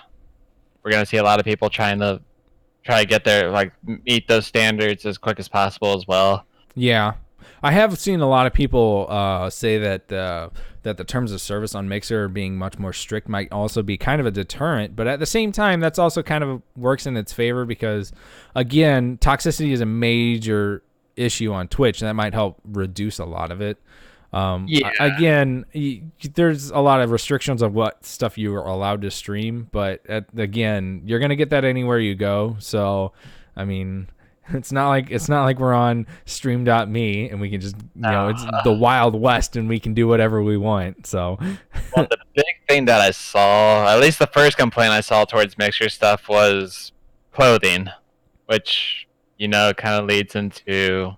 we're gonna see a lot of people try to get there, like meet those standards as quick as possible as well. Yeah, I have seen a lot of people say that the terms of service on Mixer being much more strict might also be kind of a deterrent, but at the same time, that's also kind of works in its favor because, again, toxicity is a major issue on Twitch, and that might help reduce a lot of it. Again, there's a lot of restrictions of what stuff you are allowed to stream, but again, you're gonna get that anywhere you go. So, I mean, it's not like we're on stream.me and we can just it's the Wild West and we can do whatever we want. So, well, the big thing that I saw, at least the first complaint I saw towards Mixer stuff, was clothing, which kind of leads into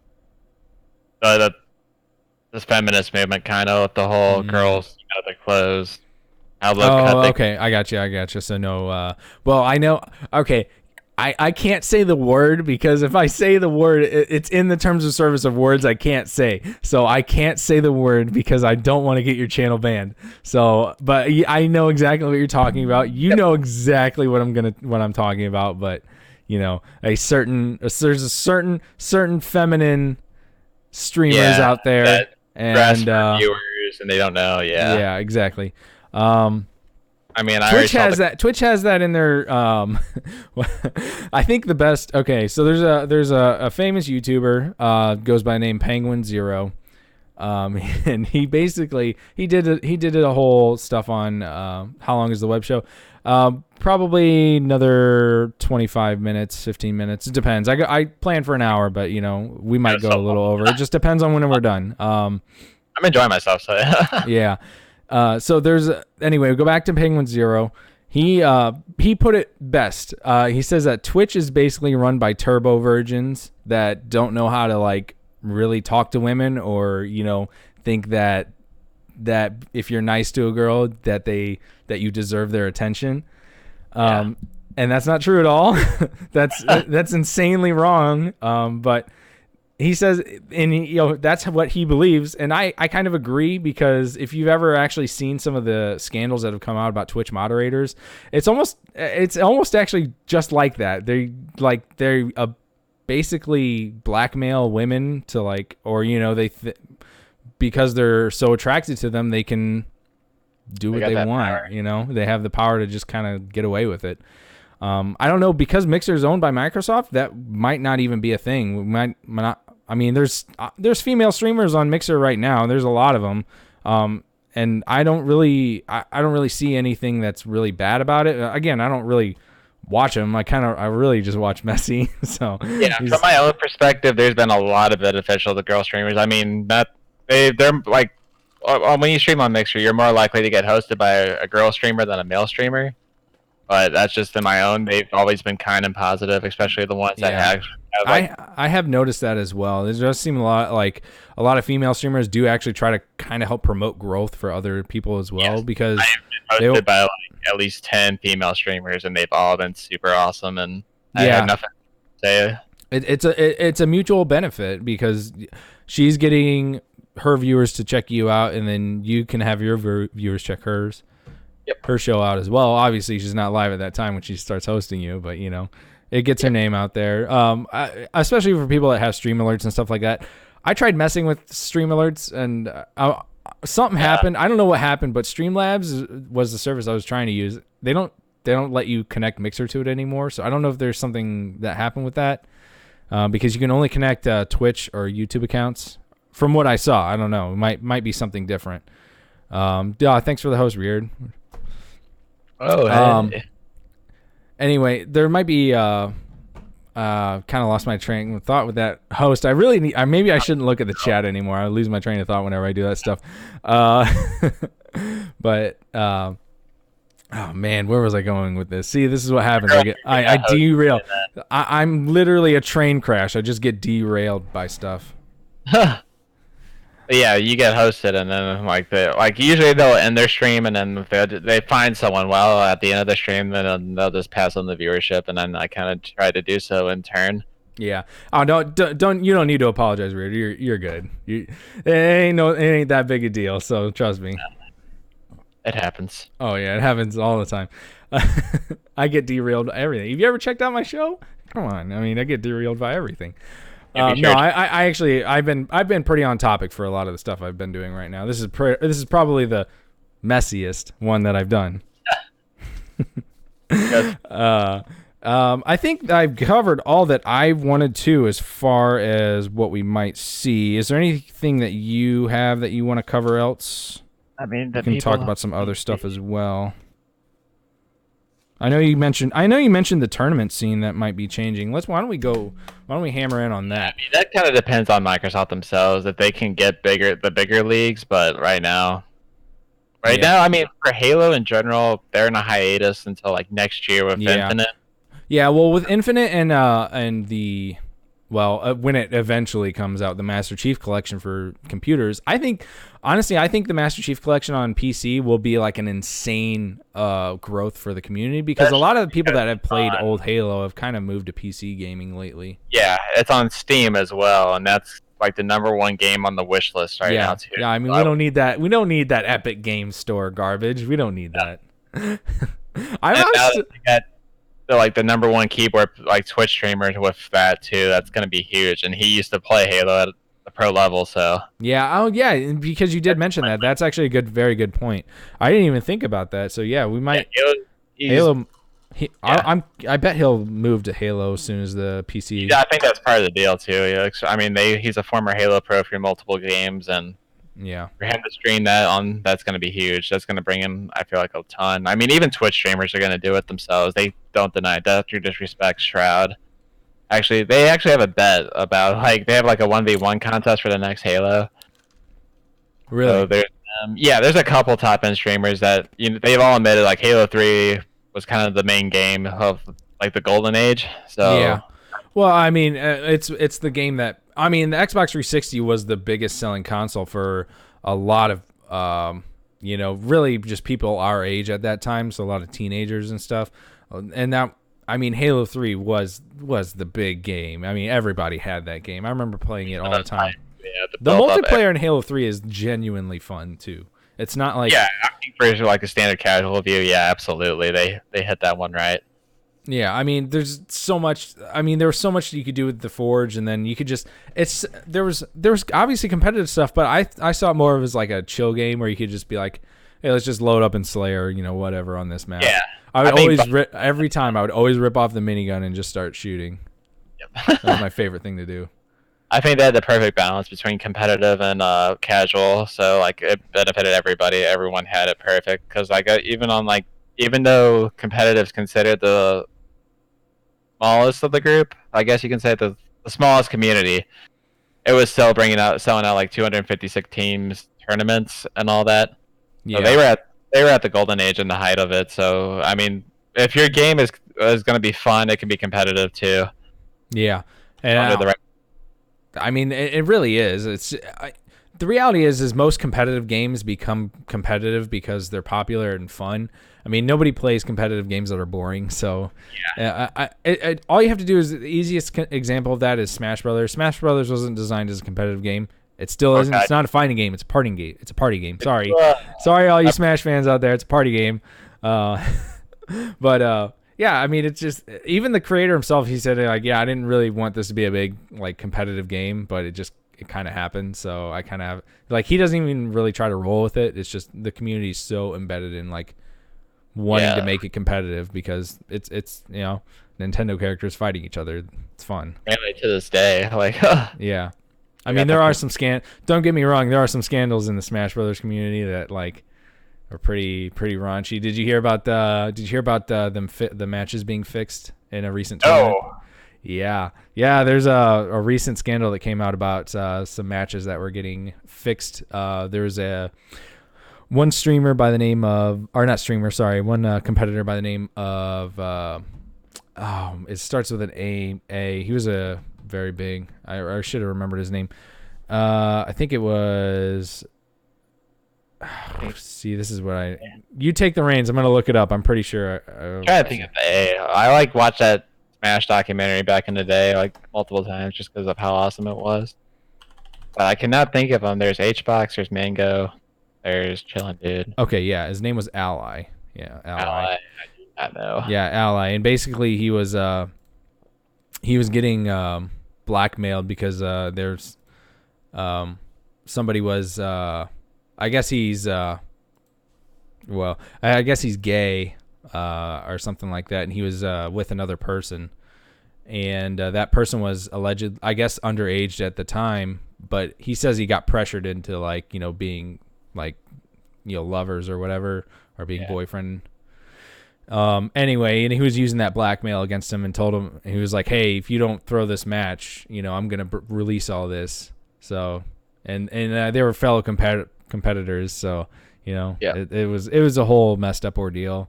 this feminist movement, kind of with the whole girls, the clothes. Okay, I got you. So no, well, I know. Okay, I can't say the word because if I say the word, it's in the terms of service of words I can't say. So I can't say the word because I don't want to get your channel banned. So, but I know exactly what you're talking about. You know exactly what I'm talking about. But you know, there's a certain feminine streamers out there, that and viewers, and they don't know. yeah, exactly. I mean, Twitch has that in their. I think the best. Okay, so there's a famous YouTuber goes by the name Penguin Zero, and he basically he did a whole stuff on how long is the web show. Probably another 25 minutes, 15 minutes. It depends. I plan for an hour, but you know we might go a little over. It just depends on when we're done. I'm enjoying myself, so yeah. So there's anyway. We go back to Penguin Zero. He put it best. He says that Twitch is basically run by turbo virgins that don't know how to like really talk to women, or you know think that if you're nice to a girl that you deserve their attention. And that's not true at all. that's insanely wrong. But he says, and that's what he believes, and I kind of agree, because if you've ever actually seen some of the scandals that have come out about Twitch moderators, it's almost actually just like that. They basically blackmail women to like, or you know because they're so attracted to them, they can do what they want. Power. You know, they have the power to just kind of get away with it. I don't know, because Mixer is owned by Microsoft, that might not even be a thing. We might not. I mean, there's female streamers on Mixer right now. There's a lot of them, and I don't really see anything that's really bad about it. Again, I don't really watch them. I really just watch Messy. So yeah, from my own perspective, there's been a lot of beneficial to girl streamers. I mean, they're like, when you stream on Mixer, you're more likely to get hosted by a girl streamer than a male streamer. But that's just in my own. They've always been kind and positive, especially the ones that have. I have noticed that as well. There does seem a lot of female streamers do actually try to kind of help promote growth for other people as well. Yes. Because I've been hosted by at least 10 female streamers, and they've all been super awesome. And I have nothing to say. It's a mutual benefit, because she's getting her viewers to check you out, and then you can have your viewers check hers. Her show out as well. Obviously, she's not live at that time when she starts hosting you, but you know, it gets her name out there. Especially for people that have stream alerts and stuff like that. I tried messing with stream alerts, and something happened. I don't know what happened, but Streamlabs was the service I was trying to use. They don't let you connect Mixer to it anymore. So I don't know if there's something that happened with that, because you can only connect Twitch or YouTube accounts. From what I saw, I don't know. It might be something different. Thanks for the host, Weird. Oh, hey. Anyway, there might be kind of lost my train of thought with that host. I really need. Maybe I shouldn't look at the chat anymore. I lose my train of thought whenever I do that stuff. But oh man, where was I going with this? See, this is what happens. I derail. I'm literally a train crash. I just get derailed by stuff. Yeah, you get hosted, and then usually they'll end their stream, and then if they find someone well at the end of the stream, then they'll just pass on the viewership, and then I kind of try to do so in turn. Yeah. Oh, don't you don't need to apologize, Weird. You're good. It ain't that big a deal. So trust me. It happens. Oh yeah, it happens all the time. I get derailed by everything. Have you ever checked out my show? Come on. I mean, I get derailed by everything. No, I actually I've been pretty on topic for a lot of the stuff I've been doing right now. This is probably the messiest one that I've done. Yes. I think I've covered all that I wanted to as far as what we might see. Is there anything that you have that you want to cover else? I mean, we can talk about some other stuff as well. I know you mentioned the tournament scene that might be changing. Why don't we hammer in on that? I mean, that kind of depends on Microsoft themselves, if they can get the bigger leagues, but right now, I mean, for Halo in general, they're in a hiatus until like next year with Infinite. Yeah, well, with Infinite and the when it eventually comes out, the Master Chief Collection for computers. Honestly, I think the Master Chief Collection on PC will be like an insane growth for the community because a lot of the people that have played old Halo have kind of moved to PC gaming lately. Yeah, it's on Steam as well, and that's like the #1 game on the wish list right now too. Yeah, I mean, we don't need that. We don't need that Epic Game Store garbage. We don't need that. Like the #1 keyboard like Twitch streamers with that too. That's gonna be huge, and he used to play Halo at the pro level, so yeah. Oh yeah, and because you did mention that. That's actually a very good point. I didn't even think about that. So yeah, we might Halo. I bet he'll move to Halo as soon as the PC. Yeah, I think that's part of the deal too. I mean, he's a former Halo pro for multiple games, and yeah, for him to stream that on, that's going to be huge. That's going to bring him, I feel like, a ton. I mean, even Twitch streamers are going to do it themselves. They don't deny death or disrespect Shroud. Actually, they have a bet about, like, they have like a 1v1 contest for the next Halo. Really? So there's a couple top end streamers that they've all admitted like Halo 3 was kind of the main game of like the golden age. So yeah. Well, I mean, it's the game that the Xbox 360 was the biggest selling console for a lot of really just people our age at that time, so a lot of teenagers and stuff. And now, I mean, Halo 3 was the big game. I mean, everybody had that game. I remember playing it all the time. Yeah, the multiplayer in Halo 3 is genuinely fun too. It's not like I think for like a standard casual view, yeah, absolutely, they hit that one right. Yeah, I mean, there's so much. I mean, there was so much you could do with the Forge, and then you could just. There was obviously competitive stuff, but I saw it more of as like a chill game where you could just be like, hey, let's just load up and Slayer, whatever on this map. Yeah, every time I would always rip off the minigun and just start shooting. Yep. That was my favorite thing to do. I think they had the perfect balance between competitive and casual, so like it benefited everybody. Everyone had it perfect because like even though competitive is considered the smallest of the group, I guess you can say the smallest community, it was still selling out like 256 teams tournaments and all that. Yeah. So they were at the golden age and the height of it. So I mean, if your game is going to be fun, it can be competitive too. Yeah, and I mean, it really is. The reality is most competitive games become competitive because they're popular and fun. I mean, nobody plays competitive games that are boring. So, all you have to do is the easiest example of that is Smash Brothers. Smash Brothers wasn't designed as a competitive game. It still isn't. It's not a fighting game. It's a party game. It's a party game. Sorry, all you Smash fans out there. It's a party game. But yeah, I mean, it's just even the creator himself. He said like, yeah, I didn't really want this to be a big like competitive game, but it kind of happened. So I kind of have like he doesn't even really try to roll with it. It's just the community is so embedded in like wanting to make it competitive because it's Nintendo characters fighting each other. It's fun. Really to this day, like yeah. I mean, there are some don't get me wrong, there are some scandals in the Smash Brothers community that like are pretty raunchy. Did you hear about the matches being fixed in a recent tournament? Oh. Yeah. There's a recent scandal that came out about some matches that were getting fixed. There was one streamer by the name of, or not streamer, sorry, one competitor by the name of, it starts with an A. He was a very big. I should have remembered his name. I think it was. See, this is what you take the reins. I'm gonna look it up. I'm pretty sure. I'm trying to think of the A. I like watched that Smash documentary back in the day, like multiple times, just because of how awesome it was. But I cannot think of them. There's HBox. There's Mango. There's Chillin' Dude. Okay, yeah, his name was Ally. Yeah, Ally. I know. Yeah, Ally, and basically he was getting blackmailed because there's somebody was I guess he's I guess he's gay or something like that, and he was with another person, and that person was alleged, I guess, underage at the time, but he says he got pressured into like being like lovers or whatever, or being boyfriend. Anyway, and he was using that blackmail against him and told him, he was like, hey, if you don't throw this match, I'm going to release all this. So, and they were fellow competitors. So, it was a whole messed up ordeal.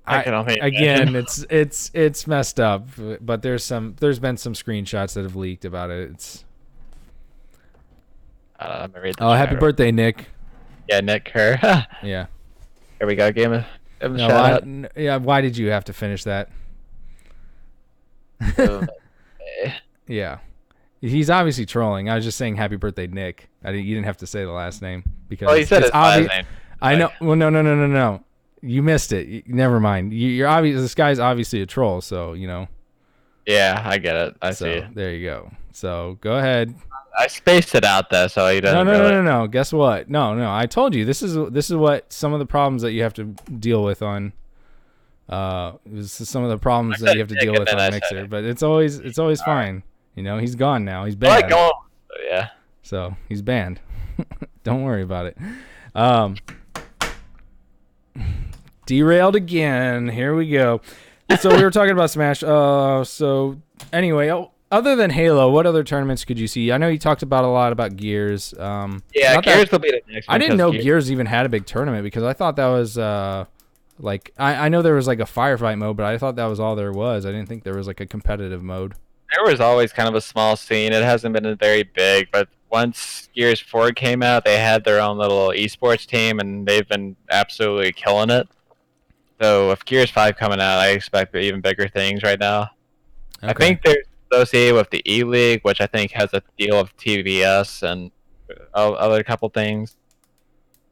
I can only again, imagine. it's messed up, but there's been some screenshots that have leaked about it. It's I'm gonna read the oh, happy chat. birthday, Nick. Yeah, Nick Kerr. Yeah. Here we go. Give him a No, shout out. yeah. Why did you have to finish that? Oh, Yeah. He's obviously trolling. I was just saying happy birthday, Nick. You didn't have to say the last name well, he because said it's his last obvious. name. I know. Well, no. You missed it. Never mind. You're obvious. This guy's obviously a troll. So Yeah, I get it. I So see. there you go. So go ahead. I spaced it out though, so he No, doesn't no, really. no, no, no. Guess what? No. I told you this is what some of the problems that you have to deal with on. This is some of the problems that you have to deal with on Mixer, but it's always fine. He's gone now. He's I banned. like going. Yeah. So he's banned. Don't worry about it. Derailed again. Here we go. So we were talking about Smash. So anyway, other than Halo, what other tournaments could you see? I know you talked about a lot about Gears. Yeah, Gears will be the next one. I didn't know Gears even had a big tournament because I thought that was like I know there was like a firefight mode, but I thought that was all there was. I didn't think there was like a competitive mode. There was always kind of a small scene. It hasn't been very big, but once Gears 4 came out, they had their own little esports team, and they've been absolutely killing it. So with Gears 5 coming out, I expect even bigger things right now. Okay. I think they're associated with the E-League, which I think has a deal of TVS and other couple things.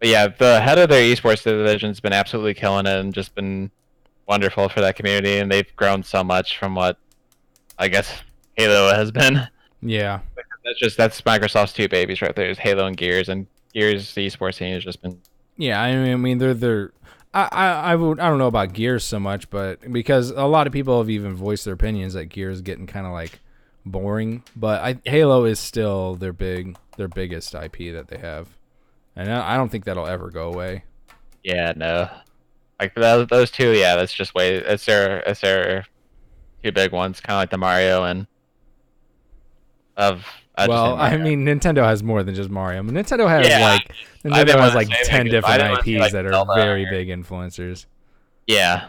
But yeah, the head of their esports division's been absolutely killing it and just been wonderful for that community, and they've grown so much from what I guess Halo has been. Yeah. That's Microsoft's two babies right there, is Halo and Gears the esports team has just been. Yeah, I mean they're I don't know about Gears so much, but because a lot of people have even voiced their opinions that Gears is getting kind of like boring, but Halo is still their biggest IP that they have, and I don't think that'll ever go away. Yeah, no, like those two, yeah, that's just way it's their two big ones, kind of like the Mario and well, I mean, Nintendo has more than just Mario. I mean, Nintendo has like 10 different IPs that are very big influencers. Yeah,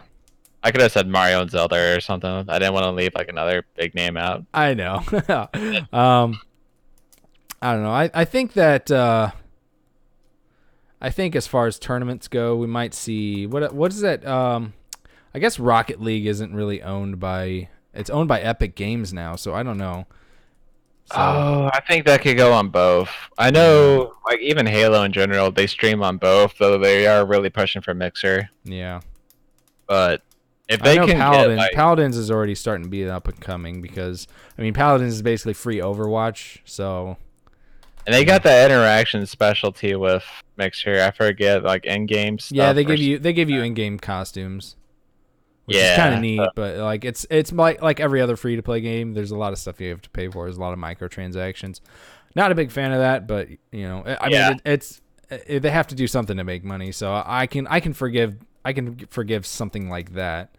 I could have said Mario and Zelda or something. I didn't want to leave like another big name out. I know. I don't know. I think that I think as far as tournaments go, we might see what is that? I guess Rocket League isn't really owned by. It's owned by Epic Games now, so I don't know. So, I think that could go on both. I know, like even Halo in general, they stream on both, though they are really pushing for Mixer. Yeah, but if they can Paladins is already starting to be up and coming because I mean Paladins is basically free Overwatch, so. And they got that interaction specialty with Mixer. I forget like in-game stuff. Yeah, they give you in-game costumes. Which is kind of neat, but like it's like every other free to play game. There's a lot of stuff you have to pay for. There's a lot of microtransactions. Not a big fan of that, but I mean, they have to do something to make money. So I can forgive something like that.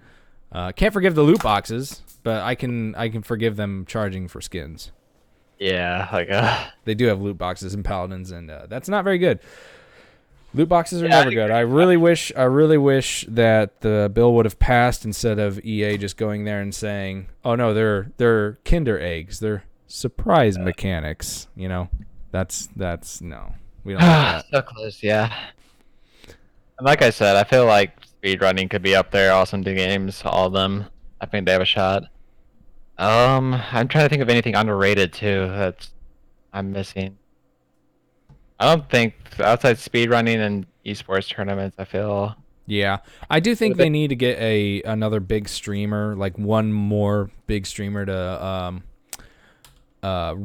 Can't forgive the loot boxes, but I can forgive them charging for skins. Yeah, like they do have loot boxes in Paladins, and that's not very good. Loot boxes are never good. I really wish that the bill would have passed instead of EA just going there and saying, "Oh no, they're Kinder eggs. They're surprise mechanics." That's no. We don't like that. So close, yeah. And like I said, I feel like speedrunning could be up there. Awesome games, all of them. I think they have a shot. I'm trying to think of anything underrated too that I'm missing. I don't think outside speedrunning and esports tournaments, I feel. Yeah, I do think they need to get another big streamer, like one more big streamer to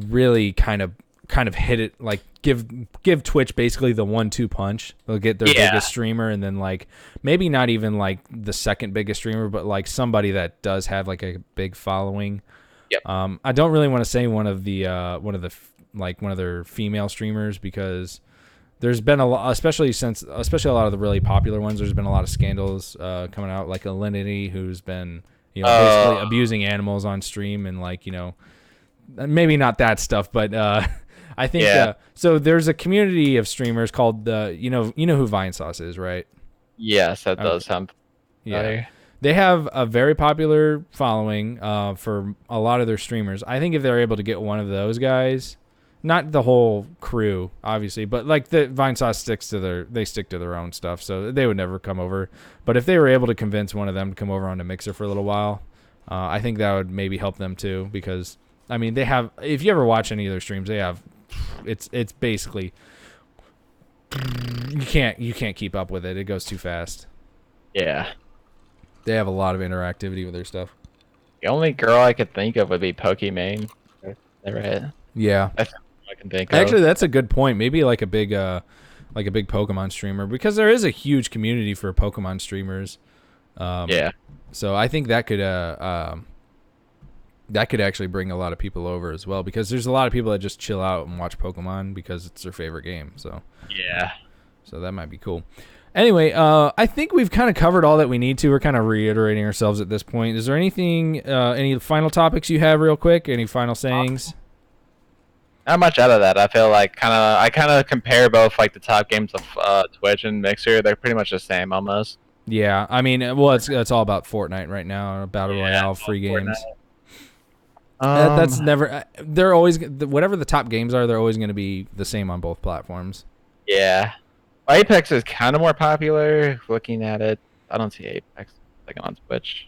really kind of hit it, like give Twitch basically the 1-2 punch. They'll get their biggest streamer, and then like maybe not even like the second biggest streamer, but like somebody that does have like a big following. Yep. I don't really want to say one of their female streamers because there's been a lot, especially a lot of the really popular ones. There's been a lot of scandals coming out, like Alinity, who's been basically abusing animals on stream, and like maybe not that stuff, but I think so. There's a community of streamers called you know who Vine Sauce is, right? Yes, that does sound. Yeah. They have a very popular following for a lot of their streamers. I think if they're able to get one of those guys, not the whole crew, obviously, but like the Vinesauce stick to their own stuff, so they would never come over. But if they were able to convince one of them to come over onto Mixer for a little while, I think that would maybe help them too. Because I mean, they have. If you ever watch any of their streams, they have. It's basically you can't keep up with it. It goes too fast. Yeah. They have a lot of interactivity with their stuff. The only girl I could think of would be Pokimane. Never hit. Yeah. That's all I can think of. Actually, that's a good point. Maybe like a big Pokemon streamer, because there is a huge community for Pokemon streamers. Yeah. So I think that could actually bring a lot of people over as well, because there's a lot of people that just chill out and watch Pokemon because it's their favorite game. So Yeah. So that might be cool. Anyway, I think we've kind of covered all that we need to. We're kind of reiterating ourselves at this point. Is there anything, any final topics you have real quick? Any final sayings? Not much out of that. I feel like I kind of compare both like the top games of Twitch and Mixer. They're pretty much the same almost. Yeah, I mean, well, it's all about Fortnite right now, Battle Royale, free games. That's never. They're always, whatever the top games are, they're always going to be the same on both platforms. Yeah. Apex is kind of more popular. Looking at it, I don't see Apex second on Twitch.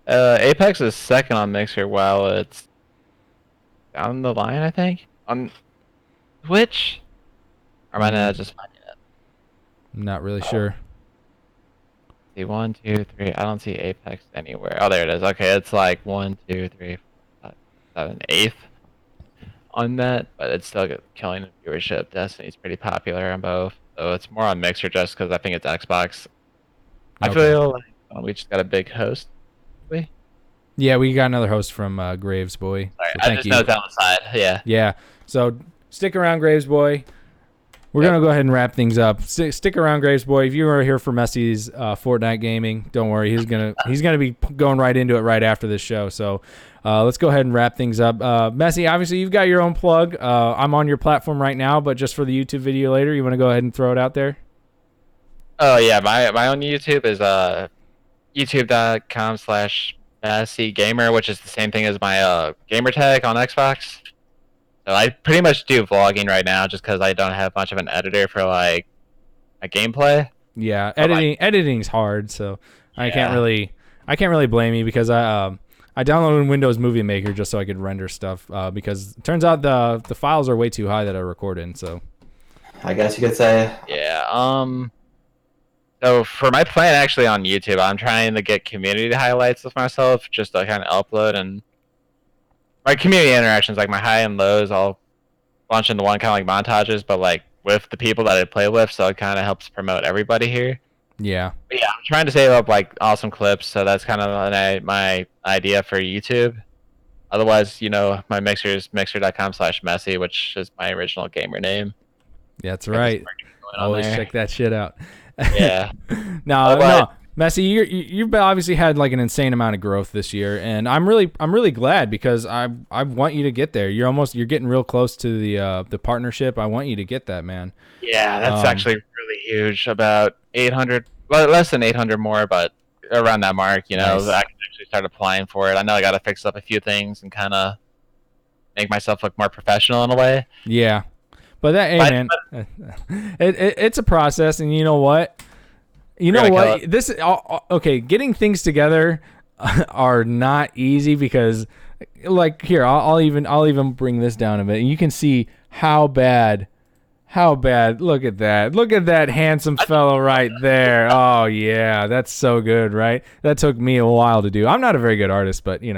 Apex is second on Mixer, while it's down the line, I think, on Twitch. Or am I not just finding it? I'm not really sure. See, 1, 2, 3. I don't see Apex anywhere. Oh, there it is. Okay, it's like 1, 2, 3, 4, 5, 7, 8th on that, but it's still killing the viewership. Destiny's pretty popular on both, so it's more on Mixer just because I think it's Xbox. I feel like we just got a big host. Yeah, we got another host from Graves Boy. Sorry, so I just know it's on the side. Yeah. Yeah. So stick around, Graves Boy. We're gonna go ahead and wrap things up. Stick around, Graves Boy. If you were here for Messey's Fortnite gaming, don't worry. He's gonna be going right into it right after this show. So let's go ahead and wrap things up. Messey, obviously you've got your own plug. I'm on your platform right now, but just for the YouTube video later, you want to go ahead and throw it out there? Oh yeah, my own YouTube is youtube.com/MesseyGamer, which is the same thing as my gamer tag on Xbox. So I pretty much do vlogging right now just because I don't have much of an editor for like a gameplay. Yeah, editing's hard, so yeah. I can't really blame you, because I downloaded Windows Movie Maker just so I could render stuff, because it turns out the files are way too high that I record in. So I guess you could say. Yeah. So for my plan actually on YouTube, I'm trying to get community highlights of myself just to kind of upload, and my community interactions, like my high and lows, I'll launch into one, kind of like montages, but like with the people that I play with, so it kind of helps promote everybody here. Yeah. But yeah, I'm trying to save up like awesome clips, so that's kind of my idea for YouTube. Otherwise, my Mixer is mixer.com/Messey, which is my original gamer name. Yeah, that's right. Always check that shit out. Yeah. No, Messey, you've obviously had like an insane amount of growth this year, and I'm really glad, because I want you to get there. You're getting real close to the partnership. I want you to get that, man. Yeah, that's actually really huge. About 800, well, less than 800 more, but around that mark. Nice. I can actually start applying for it. I know I got to fix up a few things and kind of make myself look more professional in a way. Yeah, but man, it's a process, and you know what? This okay. Getting things together are not easy, because, like, here I'll even bring this down a bit, and you can see how bad. Look at that handsome fellow right there. Oh yeah, that's so good, right? That took me a while to do. I'm not a very good artist, but you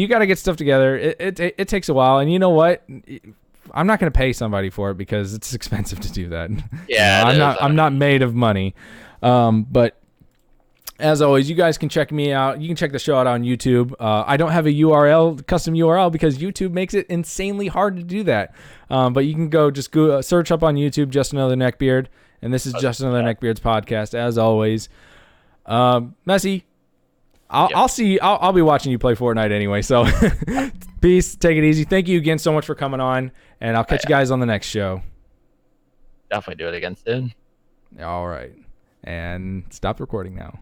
got to get stuff together. It takes a while, and you know what? I'm not going to pay somebody for it because it's expensive to do that. Yeah, I'm not made of money. But as always, you guys can check me out. You can check the show out on YouTube. I don't have a custom URL, because YouTube makes it insanely hard to do that. But you can just go search up on YouTube, Just Another Neckbeard. And this is Just Another Neckbeard's podcast, as always. Messey, I'll see you. I'll be watching you play Fortnite anyway. So peace. Take it easy. Thank you again so much for coming on. And I'll catch you guys on the next show. Definitely do it again soon. All right. And stop recording now.